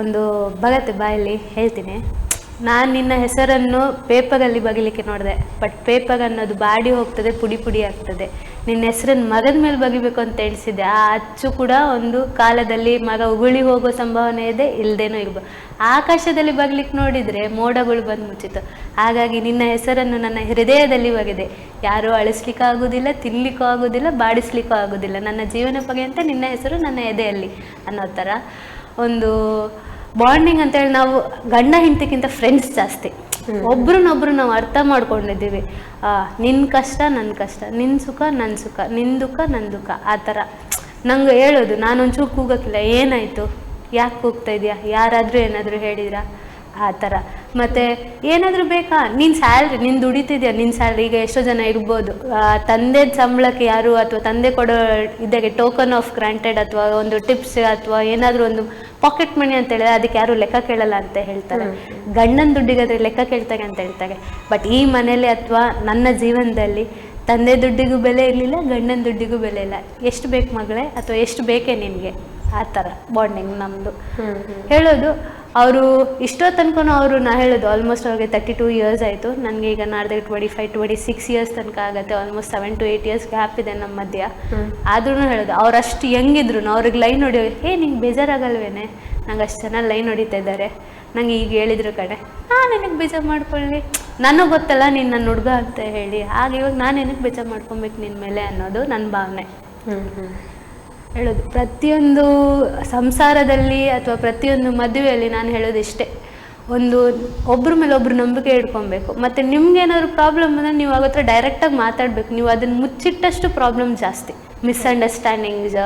ಒಂದು ಬಗತ್ತೆ ಬಾಯಲ್ಲಿ ಹೇಳ್ತೀನಿ. ನಾನು ನಿನ್ನ ಹೆಸರನ್ನು ಪೇಪರಲ್ಲಿ ಬಗಿಲಿಕ್ಕೆ ನೋಡಿದೆ, ಬಟ್ ಪೇಪರ್ ಅನ್ನೋದು ಬಾಡಿ ಹೋಗ್ತದೆ, ಪುಡಿ ಆಗ್ತದೆ. ನಿನ್ನ ಹೆಸರನ್ನು ಮರದ ಮೇಲೆ ಬಗಿಬೇಕು ಅಂತ ಎಣಿಸಿದೆ. ಆ ಅಚ್ಚು ಕೂಡ ಒಂದು ಕಾಲದಲ್ಲಿ ಮರ ಉಗುಳಿ ಹೋಗೋ ಸಂಭಾವನೆ ಇದೆ, ಇಲ್ಲದೇನೋ ಇರ್ಬೋದು. ಆಕಾಶದಲ್ಲಿ ಬಗ್ಲಿಕ್ಕೆ ನೋಡಿದರೆ ಮೋಡಗಳು ಬಂದು ಮುಚ್ಚಿತು. ಹಾಗಾಗಿ ನಿನ್ನ ಹೆಸರನ್ನು ನನ್ನ ಹೃದಯದಲ್ಲಿ ಬಗಿದೆ. ಯಾರೂ ಅಳಿಸ್ಲಿಕ್ಕೂ ಆಗೋದಿಲ್ಲ, ತಿನ್ನಲಿಕ್ಕೂ ಆಗೋದಿಲ್ಲ, ಬಾಡಿಸ್ಲಿಕ್ಕೂ ಆಗೋದಿಲ್ಲ. ನನ್ನ ಜೀವನ ಪರ್ಯಂತ ನಿನ್ನ ಹೆಸರು ನನ್ನ ಎದೆಯಲ್ಲಿ ಅನ್ನೋ ಥರ ಒಂದು ಬಾಂಡಿಂಗ್ ಅಂತೇಳಿ. ನಾವು ಗಂಡ ಹೆಂಡತಿಗಿಂತ ಫ್ರೆಂಡ್ಸ್ ಜಾಸ್ತಿ. ಒಬ್ರನ್ನೊಬ್ರು ನಾವು ಅರ್ಥ ಮಾಡ್ಕೊಂಡಿದ್ದೀವಿ. ನಿನ್ನ ಕಷ್ಟ ನನ್ನ ಕಷ್ಟ, ನಿನ್ನ ಸುಖ ನನ್ನ ಸುಖ, ನಿನ್ನ ದುಃಖ ನನ್ನ ದುಃಖ. ಆ ಥರ ನಂಗೆ ಹೇಳೋದು. ನಾನೊಂಚೂರು ಕೂಗೋಕ್ಕಿಲ್ಲ, ಏನಾಯಿತು, ಯಾಕೆ ಕೂಗ್ತಾ ಇದೆಯಾ, ಯಾರಾದರೂ ಏನಾದರೂ ಹೇಳಿದ್ರಾ, ಆ ಥರ. ಮತ್ತು ಏನಾದರೂ ಬೇಕಾ, ನಿನ್ನ ಸ್ಯಾಲ್ರಿ, ನೀನು ದುಡಿತಿದ್ಯಾ, ನಿನ್ನ ಸ್ಯಾಲ್ರಿ. ಈಗ ಎಷ್ಟೋ ಜನ ಇರ್ಬೋದು, ತಂದೆ ಸಂಬಳಕ್ಕೆ ಯಾರು ಅಥವಾ ತಂದೆ ಕೊಡೋ ಇದ್ದಾಗೆ ಟೋಕನ್ ಆಫ್ ಗ್ರಾಂಟೆಡ್ ಅಥವಾ ಒಂದು ಟಿಪ್ಸ್ ಅಥವಾ ಏನಾದರೂ ಒಂದು ಪಾಕೆಟ್ ಮನಿ ಅಂತ ಹೇಳಿದ್ರೆ ಅದಕ್ಕೆ ಯಾರು ಲೆಕ್ಕ ಕೇಳಲ್ಲ ಅಂತ ಹೇಳ್ತಾರೆ. ಗಂಡನ ದುಡ್ಡಿಗಾದ್ರೆ ಲೆಕ್ಕ ಕೇಳ್ತಾರೆ ಅಂತ ಹೇಳ್ತಾರೆ. ಬಟ್ ಈ ಮನೇಲಿ ಅಥವಾ ನನ್ನ ಜೀವನದಲ್ಲಿ ತಂದೆ ದುಡ್ಡಿಗೂ ಬೆಲೆ ಇರಲಿಲ್ಲ, ಗಂಡನ ದುಡ್ಡಿಗೂ ಬೆಲೆ ಇಲ್ಲ. ಎಷ್ಟು ಬೇಕು ಮಗಳೇ ಅಥವಾ ಎಷ್ಟು ಬೇಕೇ ನಿನಗೆ, ಆ ಥರ ಬಾಂಡಿಂಗ್ ನಮ್ಮದು. ಹೇಳೋದು ಅವರು ಇಷ್ಟೋ ತನಕ ಅವರು, ನಾ ಹೇಳೋದು ಆಲ್ಮೋಸ್ಟ್ ಅವ್ರಿಗೆ 32 ಇಯರ್ಸ್ ಆಯಿತು. ನನಗೆ ಈಗ ನಾಡ್ದೆ 25-26 ಇಯರ್ಸ್ ತನಕ ಆಗುತ್ತೆ. ಆಲ್ಮೋಸ್ಟ್ 7 to 8 ಇಯರ್ಸ್ ಗ್ಯಾಪ್ ಇದೆ ನಮ್ಮ ಮಧ್ಯ. ಆದ್ರೂ ಹೇಳೋದು ಅವ್ರು ಅಷ್ಟು ಹೆಂಗಿದ್ರು ಅವ್ರಿಗೆ ಲೈನ್ ಹೊಡಿಯೋ, ನಿಂಗೆ ಬೇಜಾರಾಗಲ್ವೇನೆ, ನಂಗೆ ಅಷ್ಟು ಜನ ಲೈನ್ ಹೊಡಿತಾ ಇದ್ದಾರೆ, ನಂಗೆ ಈಗ ಹೇಳಿದ್ರು ಕಡೆ, ನನಗೆ ಬೇಜಾರು ಮಾಡ್ಕೊಳ್ಳಿ, ನನಗೆ ಗೊತ್ತಲ್ಲ ನೀನು ನನ್ನ ಹುಡುಗ ಅಂತ ಹೇಳಿ. ಹಾಗೆ ಇವಾಗ ನಾನು ಏನಕ್ಕೆ ಬೇಜಾರು ಮಾಡ್ಕೊಬೇಕು ನಿನ್ನ ಮೇಲೆ ಅನ್ನೋದು ನನ್ನ ಭಾವನೆ. ಹೇಳೋದು ಪ್ರತಿಯೊಂದು ಸಂಸಾರದಲ್ಲಿ ಅಥವಾ ಪ್ರತಿಯೊಂದು ಮದುವೆಯಲ್ಲಿ ನಾನು ಹೇಳೋದು ಇಷ್ಟೇ, ಒಂದು ಒಬ್ಬರ ಮೇಲೆ ಒಬ್ರು ನಂಬಿಕೆ ಇಟ್ಕೊಬೇಕು. ಮತ್ತು ನಿಮ್ಗೇನಾದ್ರು ಪ್ರಾಬ್ಲಮ್ ಅಂದರೆ ನೀವು ಆಗೋತ್ರ ಡೈರೆಕ್ಟಾಗಿ ಮಾತಾಡಬೇಕು. ನೀವು ಅದನ್ನು ಮುಚ್ಚಿಟ್ಟಷ್ಟು ಪ್ರಾಬ್ಲಮ್ ಜಾಸ್ತಿ, ಮಿಸ್ಅಂಡರ್ಸ್ಟ್ಯಾಂಡಿಂಗ್ಸ್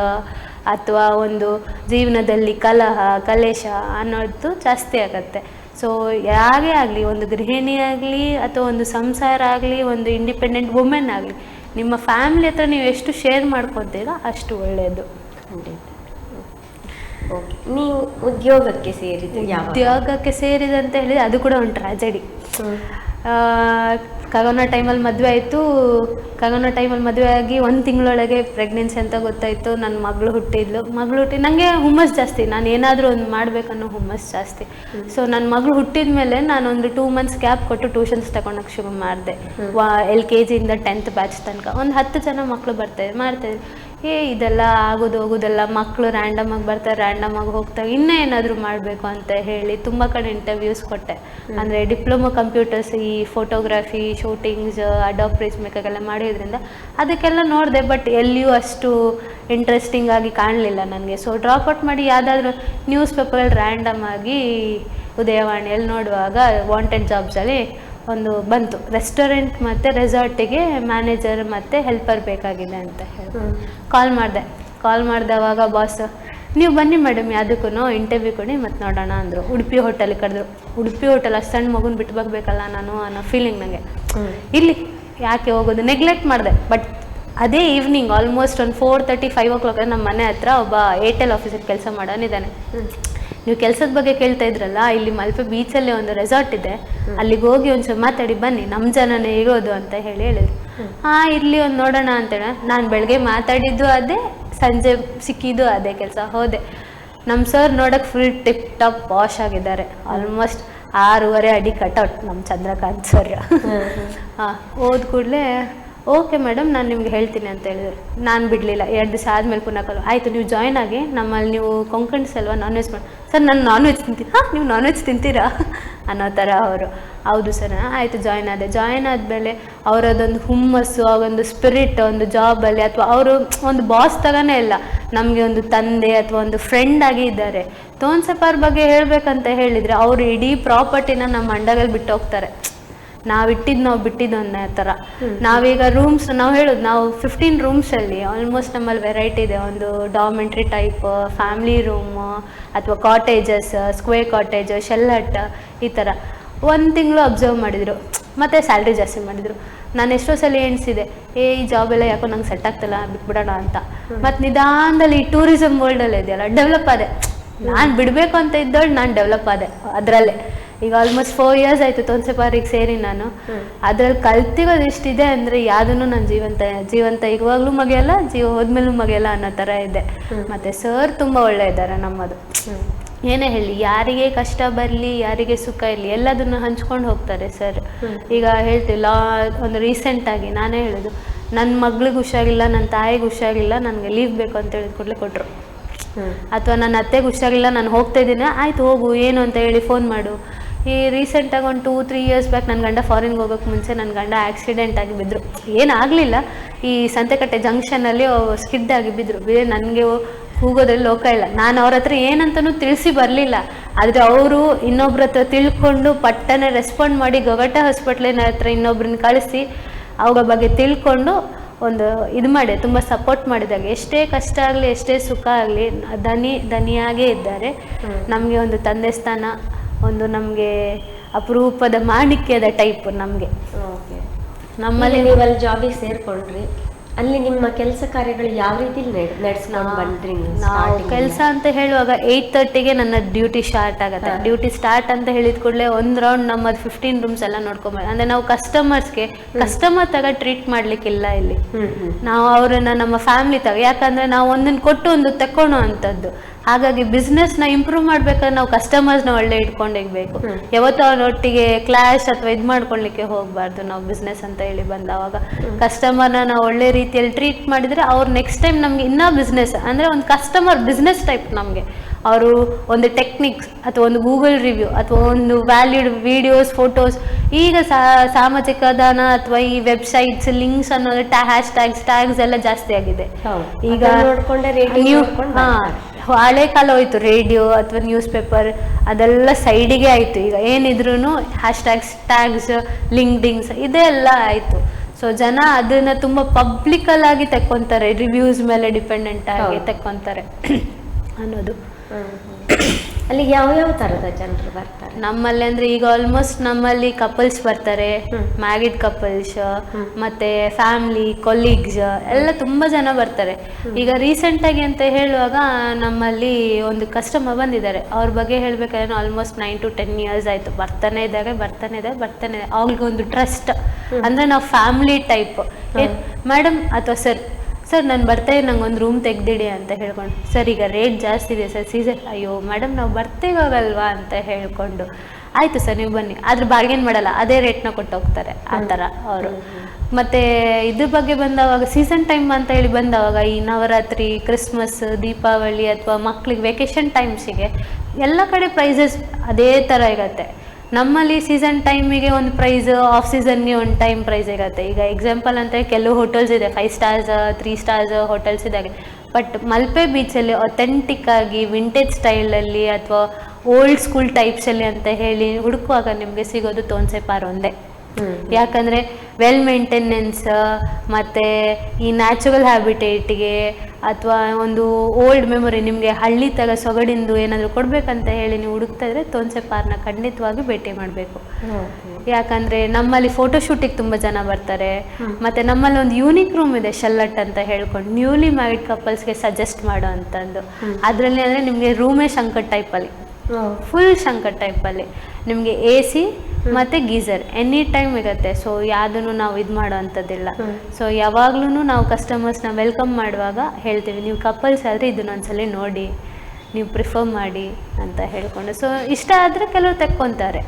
ಅಥವಾ ಒಂದು ಜೀವನದಲ್ಲಿ ಕಲಹ ಕಲೇಶ ಅನ್ನೋದು ಜಾಸ್ತಿ ಆಗುತ್ತೆ. ಸೊ ಯಾರೇ ಆಗಲಿ, ಒಂದು ಗೃಹಿಣಿ ಆಗಲಿ ಅಥವಾ ಒಂದು ಸಂಸಾರ ಆಗಲಿ, ಒಂದು ಇಂಡಿಪೆಂಡೆಂಟ್ ವುಮೆನ್ ಆಗಲಿ, ನಿಮ್ಮ ಫ್ಯಾಮಿಲಿ ಹತ್ರ ನೀವು ಎಷ್ಟು ಶೇರ್ ಮಾಡ್ಕೊತೀರೋ ಅಷ್ಟು ಒಳ್ಳೆಯದು. ನೀವು ಉದ್ಯೋಗಕ್ಕೆ ಸೇರಿದಂತ ಹೇಳಿ ಅದು ಕೂಡ ಒಂದು ಟ್ರಾಜೆಡಿ. ಕರೋನಾ ಟೈಮಲ್ಲಿ ಮದುವೆ ಆಯಿತು. ಕರೋನಾ ಟೈಮಲ್ಲಿ ಮದುವೆ ಆಗಿ 1 ತಿಂಗಳೊಳಗೆ ಪ್ರೆಗ್ನೆನ್ಸಿ ಅಂತ ಗೊತ್ತಾಯಿತು. ನನ್ನ ಮಗಳು ಹುಟ್ಟಿದ್ಲು. ನನಗೆ ಹುಮ್ಮಸ್ ಜಾಸ್ತಿ, ನಾನು ಏನಾದರೂ ಒಂದು ಮಾಡಬೇಕನ್ನೋ ಹುಮ್ಮಸ್ ಜಾಸ್ತಿ. ಸೊ ನನ್ನ ಮಗಳು ಹುಟ್ಟಿದ ಮೇಲೆ ನಾನೊಂದು 2 ಮಂತ್ಸ್ ಗ್ಯಾಪ್ ಕೊಟ್ಟು ಟ್ಯೂಷನ್ಸ್ ತಗೊಳಕ್ಕೆ ಶುರು ಮಾಡಿದೆ. LKG ಇಂದ 10th ಬ್ಯಾಚ್ ತನಕ ಒಂದು 10 ಜನ ಮಕ್ಕಳು ಮಾಡ್ತಾಯಿದ್ರು. ಇದೆಲ್ಲ ಹೋಗೋದೆಲ್ಲ ಮಕ್ಕಳು ರ್ಯಾಂಡಮ್ ಆಗಿ ಬರ್ತಾರೆ, ರ್ಯಾಂಡಮ್ ಆಗಿ ಹೋಗ್ತಾರೆ, ಇನ್ನೂ ಏನಾದರೂ ಮಾಡಬೇಕು ಅಂತ ಹೇಳಿ ತುಂಬ ಕಡೆ ಇಂಟರ್ವ್ಯೂಸ್ ಕೊಟ್ಟೆ. ಅಂದರೆ ಡಿಪ್ಲೊಮೊ ಕಂಪ್ಯೂಟರ್ಸ್, ಈ ಫೋಟೋಗ್ರಫಿ, ಶೂಟಿಂಗ್ಸ್, ಅಡಾಬ್ ಪ್ರೀಸ್ ಮೇಕರ್ಗೆಲ್ಲ ಮಾಡಿದ್ರಿಂದ ಅದಕ್ಕೆಲ್ಲ ನೋಡಿದೆ. ಬಟ್ ಎಲ್ಲಿಯೂ ಅಷ್ಟು ಇಂಟ್ರೆಸ್ಟಿಂಗ್ ಆಗಿ ಕಾಣಲಿಲ್ಲ ನನಗೆ. ಸೊ ಡ್ರಾಪ್ಔಟ್ ಮಾಡಿ ಯಾವುದಾದ್ರೂ ನ್ಯೂಸ್ ಪೇಪರಲ್ಲಿ ರ್ಯಾಂಡಮ್ ಆಗಿ ಉದಯವಾಣಿಯಲ್ಲಿ ನೋಡುವಾಗ ವಾಂಟೆಡ್ ಜಾಬ್ಸಲ್ಲಿ ಒಂದು ಬಂತು, ರೆಸ್ಟೋರೆಂಟ್ ಮತ್ತು ರೆಸಾರ್ಟಿಗೆ ಮ್ಯಾನೇಜರ್ ಮತ್ತು ಹೆಲ್ಪರ್ ಬೇಕಾಗಿದೆ ಅಂತ ಹೇಳಿ ಕಾಲ್ ಮಾಡಿದವಾಗ ಬಾಸ್, ನೀವು ಬನ್ನಿ ಮೇಡಮ್ ಯಾವುದಕ್ಕೂ ಇಂಟರ್ವ್ಯೂ ಕೊಡಿ ಮತ್ತು ನೋಡೋಣ ಅಂದರು. ಉಡುಪಿ ಹೋಟೆಲಿಗೆ ಕರೆದ್ರು. ಉಡುಪಿ ಹೋಟೆಲ್ ಅಷ್ಟು ಸಣ್ಣ ಮಗುನ ಬಿಟ್ಟು ಬರಬೇಕಲ್ಲ ನಾನು ಅನ್ನೋ ಫೀಲಿಂಗ್ ನನಗೆ. ಇಲ್ಲಿ ಯಾಕೆ ಹೋಗೋದು, ನೆಗ್ಲೆಕ್ಟ್ ಮಾಡಿದೆ. ಬಟ್ ಅದೇ ಈವ್ನಿಂಗ್ ಆಲ್ಮೋಸ್ಟ್ ಒಂದು 4:30-5 o'clock ನಮ್ಮ ಮನೆ ಹತ್ರ ಒಬ್ಬ ಏರ್ಟೆಲ್ ಆಫೀಸಲ್ಲಿ ಕೆಲಸ ಮಾಡೋನಿದ್ದಾನೆ. ನೀವು ಕೆಲಸದ ಬಗ್ಗೆ ಕೇಳ್ತಾ ಇದ್ರಲ್ಲ, ಇಲ್ಲಿ ಮಲ್ಪೆ ಬೀಚಲ್ಲಿ ಒಂದು ರೆಸಾರ್ಟ್ ಇದೆ, ಅಲ್ಲಿಗೆ ಹೋಗಿ ಒಂದ್ಸಲ ಮಾತಾಡಿ ಬನ್ನಿ, ನಮ್ಮ ಜನನೇ ಇರೋದು ಅಂತ ಹೇಳಿದ್ರು. ಇರಲಿ ಒಂದು ನೋಡೋಣ ಅಂತೇಳಿ ನಾನು ಬೆಳಗ್ಗೆ ಮಾತಾಡಿದ್ದು ಅದೇ, ಸಂಜೆ ಸಿಕ್ಕಿದ್ದು ಅದೇ ಕೆಲಸ. ಹೋದೆ. ನಮ್ಮ ಸರ್ ನೋಡೋಕೆ ಫುಲ್ ಟಿಪ್ ಟಾಪ್ ವಾಶ್ ಆಗಿದ್ದಾರೆ. ಆಲ್ಮೋಸ್ಟ್ 6.5 ಅಡಿ ಕಟೌಟ್ ನಮ್ಮ ಚಂದ್ರಕಾಂತ್ ಸರ್. ಹೋದ ಕೂಡಲೇ ಓಕೆ ಮೇಡಮ್ ನಾನು ನಿಮ್ಗೆ ಹೇಳ್ತೀನಿ ಅಂತ ಹೇಳಿದ್ರು. ನಾನು ಬಿಡಲಿಲ್ಲ. 2 ದಿವಸ ಆದಮೇಲೆ ಪುನಃ ಆಯಿತು ನೀವು ಜಾಯ್ನ್ ಆಗಿ, ನಮ್ಮಲ್ಲಿ ನೀವು ಕೊಂಕಣಿಸ್ ಅಲ್ವಾ, ನಾನ್ ವೆಜ್ ಮಾಡಿ. ಸರ್ ನಾನು ನಾನ್ ವೆಜ್ ತಿಂತೀನಿ. ನೀವು ನಾನ್ ವೆಜ್ ತಿಂತೀರಾ ಅನ್ನೋ ಥರ ಅವರು. ಹೌದು ಸರ್, ಆಯಿತು ಜಾಯ್ನ್ ಆದೆ. ಜಾಯ್ನ್ ಆದಮೇಲೆ ಅವರದೊಂದು ಹುಮ್ಮಸ್ಸು, ಅವೊಂದು ಸ್ಪಿರಿಟ್ ಒಂದು ಜಾಬಲ್ಲಿ, ಅಥವಾ ಅವರು ಒಂದು ಬಾಸ್ ತಗನೇ ಇಲ್ಲ, ನಮಗೆ ಒಂದು ತಂದೆ ಅಥವಾ ಒಂದು ಫ್ರೆಂಡ್ ಆಗಿ ಇದ್ದಾರೆ. ತೋನ್ಸೆಪಾರ್ ಬಗ್ಗೆ ಹೇಳಬೇಕಂತ ಹೇಳಿದರೆ ಅವರು ಇಡೀ ಪ್ರಾಪರ್ಟಿನ ನಮ್ಮ ಅಂಡರಲ್ಲಿ ಬಿಟ್ಟು ಹೋಗ್ತಾರೆ. ನಾವು ಬಿಟ್ಟಿದ್ದು ಅನ್ನೋ ಥರ. ನಾವೀಗ ರೂಮ್ಸ್ ನಾವು ಹೇಳೋದು, ನಾವು 15 ರೂಮ್ಸಲ್ಲಿ ಆಲ್ಮೋಸ್ಟ್ ನಮ್ಮಲ್ಲಿ ವೆರೈಟಿ ಇದೆ. ಒಂದು ಡಾರ್ಮೆಂಟ್ರಿ ಟೈಪ್, ಫ್ಯಾಮಿಲಿ ರೂಮ್, ಅಥವಾ ಕಾಟೇಜಸ್, ಸ್ಕ್ವೇರ್ ಕಾಟೇಜ್, ಶೆಲ್ ಹಟ್, ಈ ಥರ 1 ತಿಂಗಳು ಅಬ್ಸರ್ವ್ ಮಾಡಿದರು. ಮತ್ತು ಸ್ಯಾಲ್ರಿ ಜಾಸ್ತಿ ಮಾಡಿದರು. ನಾನು ಎಷ್ಟೋ ಸಲ ಎಣಿಸಿದೆ, ಈ ಜಾಬ್ ಎಲ್ಲ ಯಾಕೋ ನಂಗೆ ಸೆಟ್ ಆಗ್ತಿಲ್ಲ, ಬಿಟ್ಬಿಡೋಣ ಅಂತ. ಮತ್ತು ನಿಧಾನದಲ್ಲಿ ಈ ಟೂರಿಸಮ್ ವರ್ಲ್ಡಲ್ಲಿ ಇದೆಯಲ್ಲ, ಡೆವಲಪ್ ಆದೆ. ನಾನು ಬಿಡಬೇಕು ಅಂತ ಇದ್ದೋಳು, ನಾನು ಡೆವಲಪ್ ಆದೆ ಅದರಲ್ಲೇ. ಈಗ ಆಲ್ಮೋಸ್ಟ್ 4 ಇಯರ್ಸ್ ಆಯಿತು ತೊನ್ಸೆಪಾರಿಗೆ ಸೇರಿ. ನಾನು ಅದ್ರಲ್ಲಿ ಕಲ್ತಿರೋದು ಎಷ್ಟಿದೆ ಅಂದರೆ, ಯಾವುದನ್ನು ನಾನು ಜೀವಂತ ಇರುವಾಗಲೂ ಮಗೆಯಲ್ಲ, ಹೋದ್ಮೇಲೂ ಮಗೆಯಲ್ಲ ಅನ್ನೋ ಥರ ಇದೆ. ಮತ್ತು ಸರ್ ತುಂಬ ಒಳ್ಳೆ ಇದ್ದಾರೆ ನಮ್ಮದು. ಏನೇ ಹೇಳಿ, ಯಾರಿಗೆ ಕಷ್ಟ ಬರಲಿ, ಯಾರಿಗೆ ಸುಖ ಇರಲಿ, ಎಲ್ಲದನ್ನು ಹಂಚ್ಕೊಂಡು ಹೋಗ್ತಾರೆ ಸರ್. ಈಗ ಹೇಳ್ತಿಲ್ಲ, ಒಂದು ರೀಸೆಂಟಾಗಿ ನಾನೇ ಹೇಳೋದು, ನನ್ನ ಮಗಳಿಗೆ ಹುಷಾರಿಲ್ಲ, ನನ್ನ ತಾಯಿಗೆ ಹುಷಾರಿಲ್ಲ, ನನಗೆ ಲೀವ್ ಬೇಕು ಅಂತ ಹೇಳಿದ ಕೂಡಲೇ ಕೊಟ್ಟರು. ಅಥವಾ ನನ್ನ ಅತ್ತೆಗೆ ಹುಷಾರಿಲ್ಲ, ನಾನು ಹೋಗ್ತಾ ಇದ್ದೀನಿ, ಆಯ್ತು ಹೋಗು, ಏನು ಅಂತ ಹೇಳಿ ಫೋನ್ ಮಾಡು. ಈ ರೀಸೆಂಟಾಗಿ ಒಂದು 2-3 ಇಯರ್ಸ್ ಬ್ಯಾಕ್ ನನ್ನ ಗಂಡ ಫಾರಿನ್ಗೆ ಹೋಗೋಕ್ಕೆ ಮುಂಚೆ ನನ್ನ ಗಂಡ ಆಕ್ಸಿಡೆಂಟ್ ಆಗಿ ಬಿದ್ದರು. ಏನಾಗಲಿಲ್ಲ, ಈ ಸಂತೆಕಟ್ಟೆ ಜಂಕ್ಷನಲ್ಲಿ ಸ್ಕಿಡ್ ಆಗಿ ಬಿದ್ದರು. ನನಗೆ ಹೋಗೋದ್ರಲ್ಲಿ ಲೋಕ ಇಲ್ಲ. ನಾನು ಅವ್ರ ಹತ್ರ ಏನಂತನೂ ತಿಳಿಸಿ ಬರಲಿಲ್ಲ. ಆದರೆ ಅವರು ಇನ್ನೊಬ್ರ ಹತ್ರ ತಿಳ್ಕೊಂಡು ಪಟ್ಟನೆ ರೆಸ್ಪಾಂಡ್ ಮಾಡಿ ಗಗಟ ಹಾಸ್ಪಿಟ್ಲಿನ ಹತ್ರ ಇನ್ನೊಬ್ರನ್ನ ಕಳಿಸಿ ಅವುಗಳ ಬಗ್ಗೆ ತಿಳ್ಕೊಂಡು ಒಂದು ಇದು ಮಾಡಿ ತುಂಬ ಸಪೋರ್ಟ್ ಮಾಡಿದಾಗ, ಎಷ್ಟೇ ಕಷ್ಟ ಆಗಲಿ, ಎಷ್ಟೇ ಸುಖ ಆಗಲಿ, ದನಿಯಾಗೇ ಇದ್ದಾರೆ. ನಮಗೆ ಒಂದು ತಂದೆ ಸ್ಥಾನ, ಒಂದು ನಮಗೆ ಅಪರೂಪದ ಮಾಣಿಕ್ಯದ ಟೈಪ್ ನಮಗೆ. ನಮ್ಮಲ್ಲಿ ನೀವಲ್ಲಿ ಜಾಬಿಗೆ ಸೇರ್ಕೊಂಡ್ರಿ, ಅಲ್ಲಿ ನಿಮ್ಮ ಕೆಲಸ ಕಾರ್ಯಗಳು ಯಾವ ರೀತಿ ನಡೆಸ್ಕೊಂಡು ಬಂದ್ರಿ? ನಾವು ಕೆಲಸ ಅಂತ ಹೇಳುವಾಗ 8:30ಗೆ ನನ್ನ ಡ್ಯೂಟಿ ಸ್ಟಾರ್ಟ್ ಆಗುತ್ತೆ. ಡ್ಯೂಟಿ ಸ್ಟಾರ್ಟ್ ಅಂತ ಹೇಳಿದ ಕೂಡಲೇ ಒಂದು ರೌಂಡ್ ನಮ್ಮದು 15 ರೂಮ್ಸ್ ಎಲ್ಲ ನೋಡ್ಕೊಂಬ. ಅಂದರೆ ನಾವು ಕಸ್ಟಮರ್ ತಗ ಟ್ರೀಟ್ ಮಾಡ್ಲಿಕ್ಕಿಲ್ಲ ಇಲ್ಲಿ. ನಾವು ಅವರನ್ನ ನಮ್ಮ ಫ್ಯಾಮಿಲಿ ತಗ, ಯಾಕಂದರೆ ನಾವು ಒಂದನ್ನು ಕೊಟ್ಟು ಒಂದು ತಕ್ಕೊಳ್ಳೋ ಅಂಥದ್ದು. ಹಾಗಾಗಿ ಬಿಸ್ನೆಸ್ನ ಇಂಪ್ರೂವ್ ಮಾಡ್ಬೇಕಾದ್ರೆ ನಾವು ಕಸ್ಟಮರ್ಸ್ನ ಒಳ್ಳೆ ಇಟ್ಕೊಂಡಿರ್ಬೇಕು. ಯಾವತ್ತೂ ಅವ್ರೊಟ್ಟಿಗೆ ಕ್ಲಾಶ್ ಅಥವಾ ಇದು ಮಾಡ್ಕೊಳ್ಲಿಕ್ಕೆ ಹೋಗಬಾರ್ದು. ನಾವು ಬಿಸ್ನೆಸ್ ಅಂತ ಹೇಳಿ ಬಂದವಾಗ ಕಸ್ಟಮರ್ನ ನಾವು ಒಳ್ಳೆ ರೀತಿಯಲ್ಲಿ ಟ್ರೀಟ್ ಮಾಡಿದರೆ ಅವ್ರು ನೆಕ್ಸ್ಟ್ ಟೈಮ್ ನಮಗೆ ಇನ್ನೂ ಬಿಸ್ನೆಸ್ ಅಂದರೆ ಒಂದು ಕಸ್ಟಮರ್ ಬಿಸ್ನೆಸ್ ಟೈಪ್ ನಮಗೆ. ಅವರು ಒಂದು ಟೆಕ್ನಿಕ್ಸ್ ಅಥವಾ ಒಂದು ಗೂಗಲ್ ರಿವ್ಯೂ ಅಥವಾ ಒಂದು ವ್ಯಾಲ್ಯೂಡ್ ವಿಡಿಯೋಸ್, ಫೋಟೋಸ್, ಈಗ ಸಾಮಾಜಿಕ ದಾನ ಅಥವಾ ಈ ವೆಬ್ಸೈಟ್ಸ್, ಲಿಂಕ್ಸ್ ಅನ್ನೋದು ಟ್ಯಾಗ್ಸ್ ಎಲ್ಲ ಜಾಸ್ತಿ ಆಗಿದೆ. ಈಗ ಹಳೆ ಕಾಲ ಹೋಯ್ತು, ರೇಡಿಯೋ ಅಥವಾ ನ್ಯೂಸ್ ಪೇಪರ್ ಅದೆಲ್ಲ ಸೈಡಿಗೆ ಆಯಿತು. ಈಗ ಏನಿದ್ರು ಟ್ಯಾಗ್ಸ್, ಲಿಂಕ್ಡಿಂಗ್ಸ್ ಇದೆಲ್ಲ ಆಯಿತು. ಸೊ ಜನ ಅದನ್ನು ತುಂಬ ಪಬ್ಲಿಕಲ್ ಆಗಿ ತೆಕ್ಕೊಂತಾರೆ, ರಿವ್ಯೂಸ್ ಮೇಲೆ ಡಿಪೆಂಡೆಂಟ್ ಆಗಿ ತೆಕ್ಕೊಂತಾರೆ ಅನ್ನೋದು. ಅಲ್ಲಿ ಯಾವ ಥರದ ಜನರು ಬರ್ತಾರೆ ನಮ್ಮಲ್ಲಿ? ಅಂದರೆ ಈಗ ಆಲ್ಮೋಸ್ಟ್ ನಮ್ಮಲ್ಲಿ ಕಪಲ್ಸ್ ಬರ್ತಾರೆ, ಮ್ಯಾರಿಡ್ ಕಪಲ್ಸ್, ಮತ್ತು ಫ್ಯಾಮ್ಲಿ, ಕೊಲೀಗ್ಸ್ ಎಲ್ಲ ತುಂಬ ಜನ ಬರ್ತಾರೆ. ಈಗ ರೀಸೆಂಟಾಗಿ ಅಂತ ಹೇಳುವಾಗ ನಮ್ಮಲ್ಲಿ ಒಂದು ಕಸ್ಟಮರ್ ಬಂದಿದ್ದಾರೆ. ಅವ್ರ ಬಗ್ಗೆ ಹೇಳಬೇಕಾದ್ರೆ ಆಲ್ಮೋಸ್ಟ್ 9 to 10 ಇಯರ್ಸ್ ಆಯಿತು. ಬರ್ತಾನೆ ಇದ್ದಾರೆ. ಅವ್ರಿಗೊಂದು ಟ್ರಸ್ಟ್, ಅಂದರೆ ನಾವು ಫ್ಯಾಮ್ಲಿ ಟೈಪ್. ಮೇಡಮ್ ಅಥವಾ ಸರ್ ನಾನು ಬರ್ತಾಯಿ, ನಂಗೆ ಒಂದು ರೂಮ್ ತೆಗ್ದಿಡಿ ಅಂತ ಹೇಳ್ಕೊಂಡು, ಸರ್ ಈಗ ರೇಟ್ ಜಾಸ್ತಿ ಇದೆ ಸರ್, ಸೀಸನ್, ಅಯ್ಯೋ ಮೇಡಮ್ ನಾವು ಬರ್ತೀವಾಗಲ್ವಾ ಅಂತ ಹೇಳ್ಕೊಂಡು, ಆಯಿತು ಸರ್ ನೀವು ಬನ್ನಿ, ಆದ್ರೆ ಬಾರ್ಗೇನ್ ಮಾಡಲ್ಲ, ಅದೇ ರೇಟ್ನ ಕೊಟ್ಟು ಹೋಗ್ತಾರೆ ಆ ಥರ ಅವರು. ಮತ್ತು ಇದ್ರ ಬಗ್ಗೆ ಬಂದವಾಗ ಸೀಸನ್ ಟೈಮ್ ಅಂತ ಹೇಳಿ ಬಂದವಾಗ ಈ ನವರಾತ್ರಿ, ಕ್ರಿಸ್ಮಸ್, ದೀಪಾವಳಿ ಅಥವಾ ಮಕ್ಳಿಗೆ ವೆಕೇಶನ್ ಟೈಮ್ಸಿಗೆ ಎಲ್ಲ ಕಡೆ ಪ್ರೈಸಸ್ ಅದೇ ಥರ ಇರುತ್ತೆ. ನಮ್ಮಲ್ಲಿ ಸೀಸನ್ ಟೈಮಿಗೆ ಒಂದು ಪ್ರೈಸ್, ಆಫ್ ಸೀಸನ್ಗೆ ಒಂದು ಟೈಮ್ ಪ್ರೈಸ್ ಇರುತ್ತೆ. ಈಗ ಎಕ್ಸಾಂಪಲ್ ಅಂತ ಕೆಲವು ಹೋಟೆಲ್ಸ್ ಇದೆ, 5 ಸ್ಟಾರ್ಸ್ 3 ಸ್ಟಾರ್ಸ್ ಹೋಟೆಲ್ಸ್ ಇದ್ದಾವೆ. ಬಟ್ ಮಲ್ಪೆ ಬೀಚಲ್ಲಿ ಅಥೆಂಟಿಕ್ ಆಗಿ ವಿಂಟೇಜ್ ಸ್ಟೈಲಲ್ಲಿ ಅಥವಾ ಓಲ್ಡ್ ಸ್ಕೂಲ್ ಟೈಪ್ಸಲ್ಲಿ ಅಂತ ಹೇಳಿ ಹುಡುಕುವಾಗ ನಿಮಗೆ ಸಿಗೋದು ತೊನ್ಸೆಪಾರ್ ಒಂದೇ. ಯಾಕಂದರೆ ವೆಲ್ ಮೇಂಟೆನೆನ್ಸ್ ಮತ್ತು ಈ ನ್ಯಾಚುರಲ್ ಹ್ಯಾಬಿಟೇಟ್ಗೆ ಅಥವಾ ಒಂದು ಓಲ್ಡ್ ಮೆಮೊರಿ, ನಿಮಗೆ ಹಳ್ಳಿ ತಗ ಸೊಗಡಿಂದು ಏನಾದರೂ ಕೊಡಬೇಕಂತ ಹೇಳಿ ನೀವು ಹುಡುಕ್ತಾ ಇದ್ರೆ ತೊನ್ಸೆಪಾರ್ನ ಖಂಡಿತವಾಗಿ ಭೇಟಿ ಮಾಡಬೇಕು. ಯಾಕಂದರೆ ನಮ್ಮಲ್ಲಿ ಫೋಟೋಶೂಟಿಗೆ ತುಂಬ ಜನ ಬರ್ತಾರೆ. ಮತ್ತು ನಮ್ಮಲ್ಲಿ ಒಂದು ಯೂನಿಕ್ ರೂಮ್ ಇದೆ, ಶೆಲ್ಲಟ್ ಅಂತ ಹೇಳ್ಕೊಂಡು, ನ್ಯೂಲಿ ಮ್ಯಾರಿಡ್ ಕಪಲ್ಸ್ಗೆ ಸಜೆಸ್ಟ್ ಮಾಡೋ ಅಂಥದ್ದು. ಅದರಲ್ಲಿ ಅಂದರೆ ನಿಮಗೆ ರೂಮೇ ಶಂಕರ್ ಟೈಪಲ್ಲಿ, ಫುಲ್ ಶಂಕರ್ ಟೈಪಲ್ಲಿ ನಿಮಗೆ AC ಮತ್ತು ಗೀಸರ್ ಎನಿ ಟೈಮ್ ಇರುತ್ತೆ. ಸೊ ಯಾವುದನ್ನು ನಾವು ಇದು ಮಾಡೋ ಅಂಥದ್ದಿಲ್ಲ. ಸೊ ಯಾವಾಗ್ಲೂ ನಾವು ಕಸ್ಟಮರ್ಸ್ನ ವೆಲ್ಕಮ್ ಮಾಡುವಾಗ ಹೇಳ್ತೀವಿ, ನೀವು ಕಪಲ್ಸ್ ಆದರೆ ಇದನ್ನೊಂದ್ಸಲ ನೋಡಿ, ನೀವು ಪ್ರಿಫರ್ ಮಾಡಿ ಅಂತ ಹೇಳ್ಕೊಂಡು. ಸೊ ಇಷ್ಟ ಆದರೆ ಕೆಲವರು ತೆಕ್ಕೊಂತಾರೆ.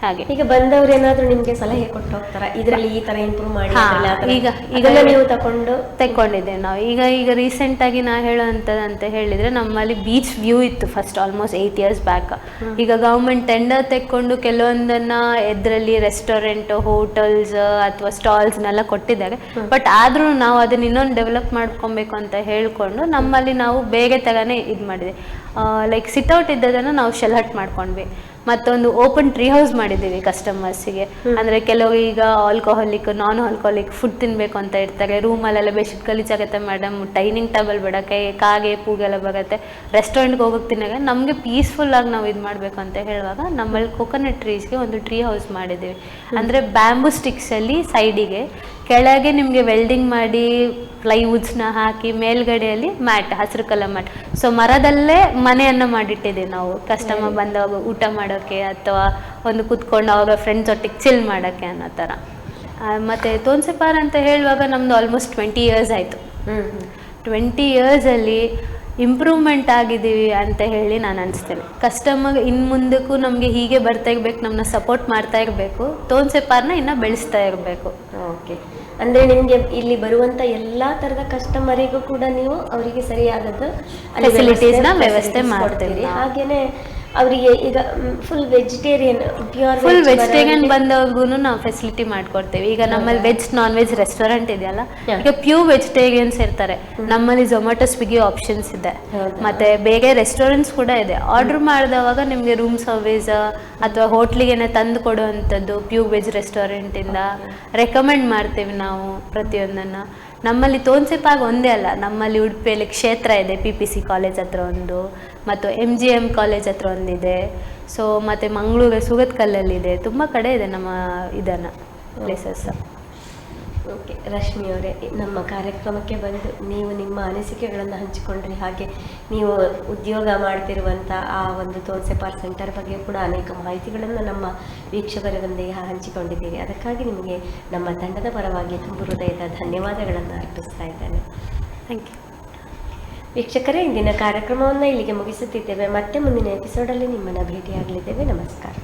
ಹಾಗೆ ಈಗ ಬಂದವ್ರು ಏನಾದರೂ ನಿಮಗೆ ಸಲಹೆ ಕೊಟ್ಟು ಹೋಗ್ತಾರ, ಇದರಲ್ಲಿ ಈ ಥರ ಇಂಪ್ರೂವ್ ಮಾಡಿ? ಈಗ ನೀವು ತೆಕ್ಕೊಂಡಿದ್ದೇವೆ ನಾವು. ಈಗ ರೀಸೆಂಟಾಗಿ ನಾ ಹೇಳೋಂಥದ್ದು ಅಂತ ಹೇಳಿದರೆ, ನಮ್ಮಲ್ಲಿ ಬೀಚ್ ವ್ಯೂ ಇತ್ತು ಫಸ್ಟ್ ಆಲ್ಮೋಸ್ಟ್ 8 ಇಯರ್ಸ್ ಬ್ಯಾಕ್. ಈಗ ಗೌರ್ಮೆಂಟ್ ಟೆಂಡರ್ ತೆಕ್ಕೊಂಡು ಕೆಲವೊಂದನ್ನು ಇದರಲ್ಲಿ ರೆಸ್ಟೋರೆಂಟ್, ಹೋಟೆಲ್ಸ್ ಅಥವಾ ಸ್ಟಾಲ್ಸ್ನೆಲ್ಲ ಕೊಟ್ಟಿದ್ದಾರೆ. ಬಟ್ ಆದರೂ ನಾವು ಅದನ್ನ ಇನ್ನೊಂದು ಡೆವಲಪ್ ಮಾಡ್ಕೊಬೇಕು ಅಂತ ಹೇಳ್ಕೊಂಡು ನಮ್ಮಲ್ಲಿ ನಾವು ಬೇಗ ತಗಾನೆ ಇದು ಮಾಡಿದೆ. ಲೈಕ್ ಸಿಟ್ಔಟ್ ಇದ್ದದನ್ನು ನಾವು ಶೆಲ್ ಹಟ್ ಮಾಡ್ಕೊಂಡ್ವಿ. ಮತ್ತೊಂದು ಓಪನ್ ಟ್ರೀ ಹೌಸ್ ಮಾಡಿದ್ದೀವಿ ಕಸ್ಟಮರ್ಸಿಗೆ. ಅಂದರೆ ಕೆಲವರು ಈಗ ಆಲ್ಕೋಹಾಲಿಕ್ ನಾನ್ ಆಲ್ಕೋಹಾಲಿಕ್ ಫುಡ್ ತಿನ್ನಬೇಕು ಅಂತ ಇರ್ತಾರೆ, ರೂಮಲ್ಲೆಲ್ಲ ಬೆಡ್ಶೀಟ್ ಗಲೀಜಾಗುತ್ತೆ ಮೇಡಮ್, ಡೈನಿಂಗ್ ಟೇಬಲ್ ಬೇಡ, ಕಾಗೆ ಪೂಗೆಲ್ಲ ಬರುತ್ತೆ, ರೆಸ್ಟೋರೆಂಟ್ಗೆ ಹೋಗೋಕೆ ತಿನ್ನಾಗ ನಮಗೆ ಪೀಸ್ಫುಲ್ಲಾಗಿ ನಾವು ಇದು ಮಾಡಬೇಕು ಅಂತ ಹೇಳುವಾಗ ನಮ್ಮಲ್ಲಿ ಕೊಕೊನಟ್ ಟ್ರೀಸ್ಗೆ ಒಂದು ಟ್ರೀ ಹೌಸ್ ಮಾಡಿದ್ದೀವಿ. ಅಂದರೆ ಬ್ಯಾಂಬೂ ಸ್ಟಿಕ್ಸಲ್ಲಿ ಸೈಡಿಗೆ, ಕೆಳಗೆ ನಿಮಗೆ ವೆಲ್ಡಿಂಗ್ ಮಾಡಿ ಪ್ಲೈವುಡ್ಸ್ನ ಹಾಕಿ, ಮೇಲ್ಗಡೆಯಲ್ಲಿ ಮ್ಯಾಟ್, ಹಸಿರು ಕಲರ್ ಮ್ಯಾಟ್. ಸೊ ಮರದಲ್ಲೇ ಮನೆಯನ್ನು ಮಾಡಿಟ್ಟಿದ್ದೀವಿ ನಾವು, ಕಸ್ಟಮರ್ ಬಂದವಾಗ ಊಟ ಮಾಡೋಕ್ಕೆ ಅಥವಾ ಒಂದು ಕೂತ್ಕೊಂಡು ಅವಾಗ ಫ್ರೆಂಡ್ಸ್ ಒಟ್ಟಿಗೆ ಚಿಲ್ ಮಾಡೋಕ್ಕೆ ಅನ್ನೋ ಥರ. ಮತ್ತು ತೋನ್ಸೆಪಾರ್ ಅಂತ ಹೇಳುವಾಗ ನಮ್ಮದು ಆಲ್ಮೋಸ್ಟ್ 20 ಇಯರ್ಸ್ ಆಯಿತು. 20 ಇಯರ್ಸಲ್ಲಿ ಇಂಪ್ರೂವ್ಮೆಂಟ್ ಆಗಿದ್ದೀವಿ ಅಂತ ಹೇಳಿ ನಾನು ಅನಿಸ್ತೇನೆ. ಕಸ್ಟಮರ್ ಇನ್ನು ಮುಂದಕ್ಕೂ ನಮಗೆ ಹೀಗೆ ಬರ್ತಾ ಇರಬೇಕು, ನಮ್ಮನ್ನ ಸಪೋರ್ಟ್ ಮಾಡ್ತಾ ಇರಬೇಕು, ತೋನ್ಸೆಪಾರ್ನ ಇನ್ನೂ ಬೆಳೆಸ್ತಾ ಇರಬೇಕು. ಓಕೆ, ಅಂದರೆ ನಿಮಗೆ ಇಲ್ಲಿ ಬರುವಂಥ ಎಲ್ಲ ಥರದ ಕಸ್ಟಮರಿಗೂ ಕೂಡ ನೀವು ಅವರಿಗೆ ಸರಿಯಾದದ್ದು ಫೆಸಿಲಿಟೀಸ್ನ ವ್ಯವಸ್ಥೆ ಮಾಡ್ತೀವಿ. ಹಾಗೆಯೇ ಅವರಿಗೆ ಈಗ ಫುಲ್ ವೆಜಿಟೇರಿಯನ್ ಬಂದವ್ರಿಗೂ ನಾವು ಫೆಸಿಲಿಟಿ ಮಾಡ್ಕೊಡ್ತೇವೆ. ಈಗ ನಮ್ಮಲ್ಲಿ ವೆಜ್ ನಾನ್ ವೆಜ್ ರೆಸ್ಟೋರೆಂಟ್ ಇದೆಯಲ್ಲ, ಈಗ ಪ್ಯೂರ್ ವೆಜಿಟೇರಿಯನ್ಸ್ ಇರ್ತಾರೆ, ನಮ್ಮಲ್ಲಿ ಝೊಮ್ಯಾಟೊ ಸ್ವಿಗ್ಗಿ ಆಪ್ಷನ್ಸ್ ಇದೆ, ಮತ್ತೆ ಬೇರೆ ರೆಸ್ಟೋರೆಂಟ್ಸ್ ಕೂಡ ಇದೆ. ಆರ್ಡರ್ ಮಾಡಿದವಾಗ ನಿಮಗೆ ರೂಮ್ ಸರ್ವಿಸ್ ಅಥವಾ ಹೋಟ್ಲಿಗೆ ತಂದು ಕೊಡುವಂಥದ್ದು ಪ್ಯೂರ್ ವೆಜ್ ರೆಸ್ಟೋರೆಂಟಿಂದ ರೆಕಮೆಂಡ್ ಮಾಡ್ತೇವೆ ನಾವು ಪ್ರತಿಯೊಂದನ್ನು. ನಮ್ಮಲ್ಲಿ ತೋನ್ಸೆಪಾರ್ ಒಂದೇ ಅಲ್ಲ, ನಮ್ಮಲ್ಲಿ ಉಡುಪಿಯಲ್ಲಿ ಕ್ಷೇತ್ರ ಇದೆ, PPC ಕಾಲೇಜ್ ಹತ್ರ ಒಂದು, ಮತ್ತು MGM ಕಾಲೇಜ್ ಹತ್ರ ಒಂದಿದೆ. ಸೊ ಮತ್ತು ಮಂಗಳೂರು ಸುಗತ್ಕಲ್ಲಲ್ಲಿದೆ, ತುಂಬ ಕಡೆ ಇದೆ ನಮ್ಮ ಇದನ್ನು ಪ್ಲೇಸಸ್. ಓಕೆ ರಶ್ಮಿ ಅವರೇ, ನಮ್ಮ ಕಾರ್ಯಕ್ರಮಕ್ಕೆ ಬಂದು ನೀವು ನಿಮ್ಮ ಅನಿಸಿಕೆಗಳನ್ನು ಹಂಚಿಕೊಂಡ್ರಿ, ಹಾಗೆ ನೀವು ಉದ್ಯೋಗ ಮಾಡ್ತಿರುವಂಥ ಆ ಒಂದು ತೋನ್ಸೆಪಾರ್ ಸೆಂಟರ್ ಬಗ್ಗೆ ಕೂಡ ಅನೇಕ ಮಾಹಿತಿಗಳನ್ನು ನಮ್ಮ ವೀಕ್ಷಕರೊಂದಿಗೆ ಹಂಚಿಕೊಂಡಿದ್ದೀರಿ. ಅದಕ್ಕಾಗಿ ನಿಮಗೆ ನಮ್ಮ ತಂಡದ ಪರವಾಗಿ ತುಂಬ ಹೃದಯದ ಧನ್ಯವಾದಗಳನ್ನು ಅರ್ಪಿಸ್ತಾ ಇದ್ದೇನೆ. Thank you. ವೀಕ್ಷಕರೇ, ಇಂದಿನ ಕಾರ್ಯಕ್ರಮವನ್ನು ಇಲ್ಲಿಗೆ ಮುಗಿಸುತ್ತಿದ್ದೇವೆ. ಮತ್ತೆ ಮುಂದಿನ ಎಪಿಸೋಡಲ್ಲಿ ನಿಮ್ಮನ್ನು ಭೇಟಿಯಾಗಲಿದ್ದೇವೆ. ನಮಸ್ಕಾರ.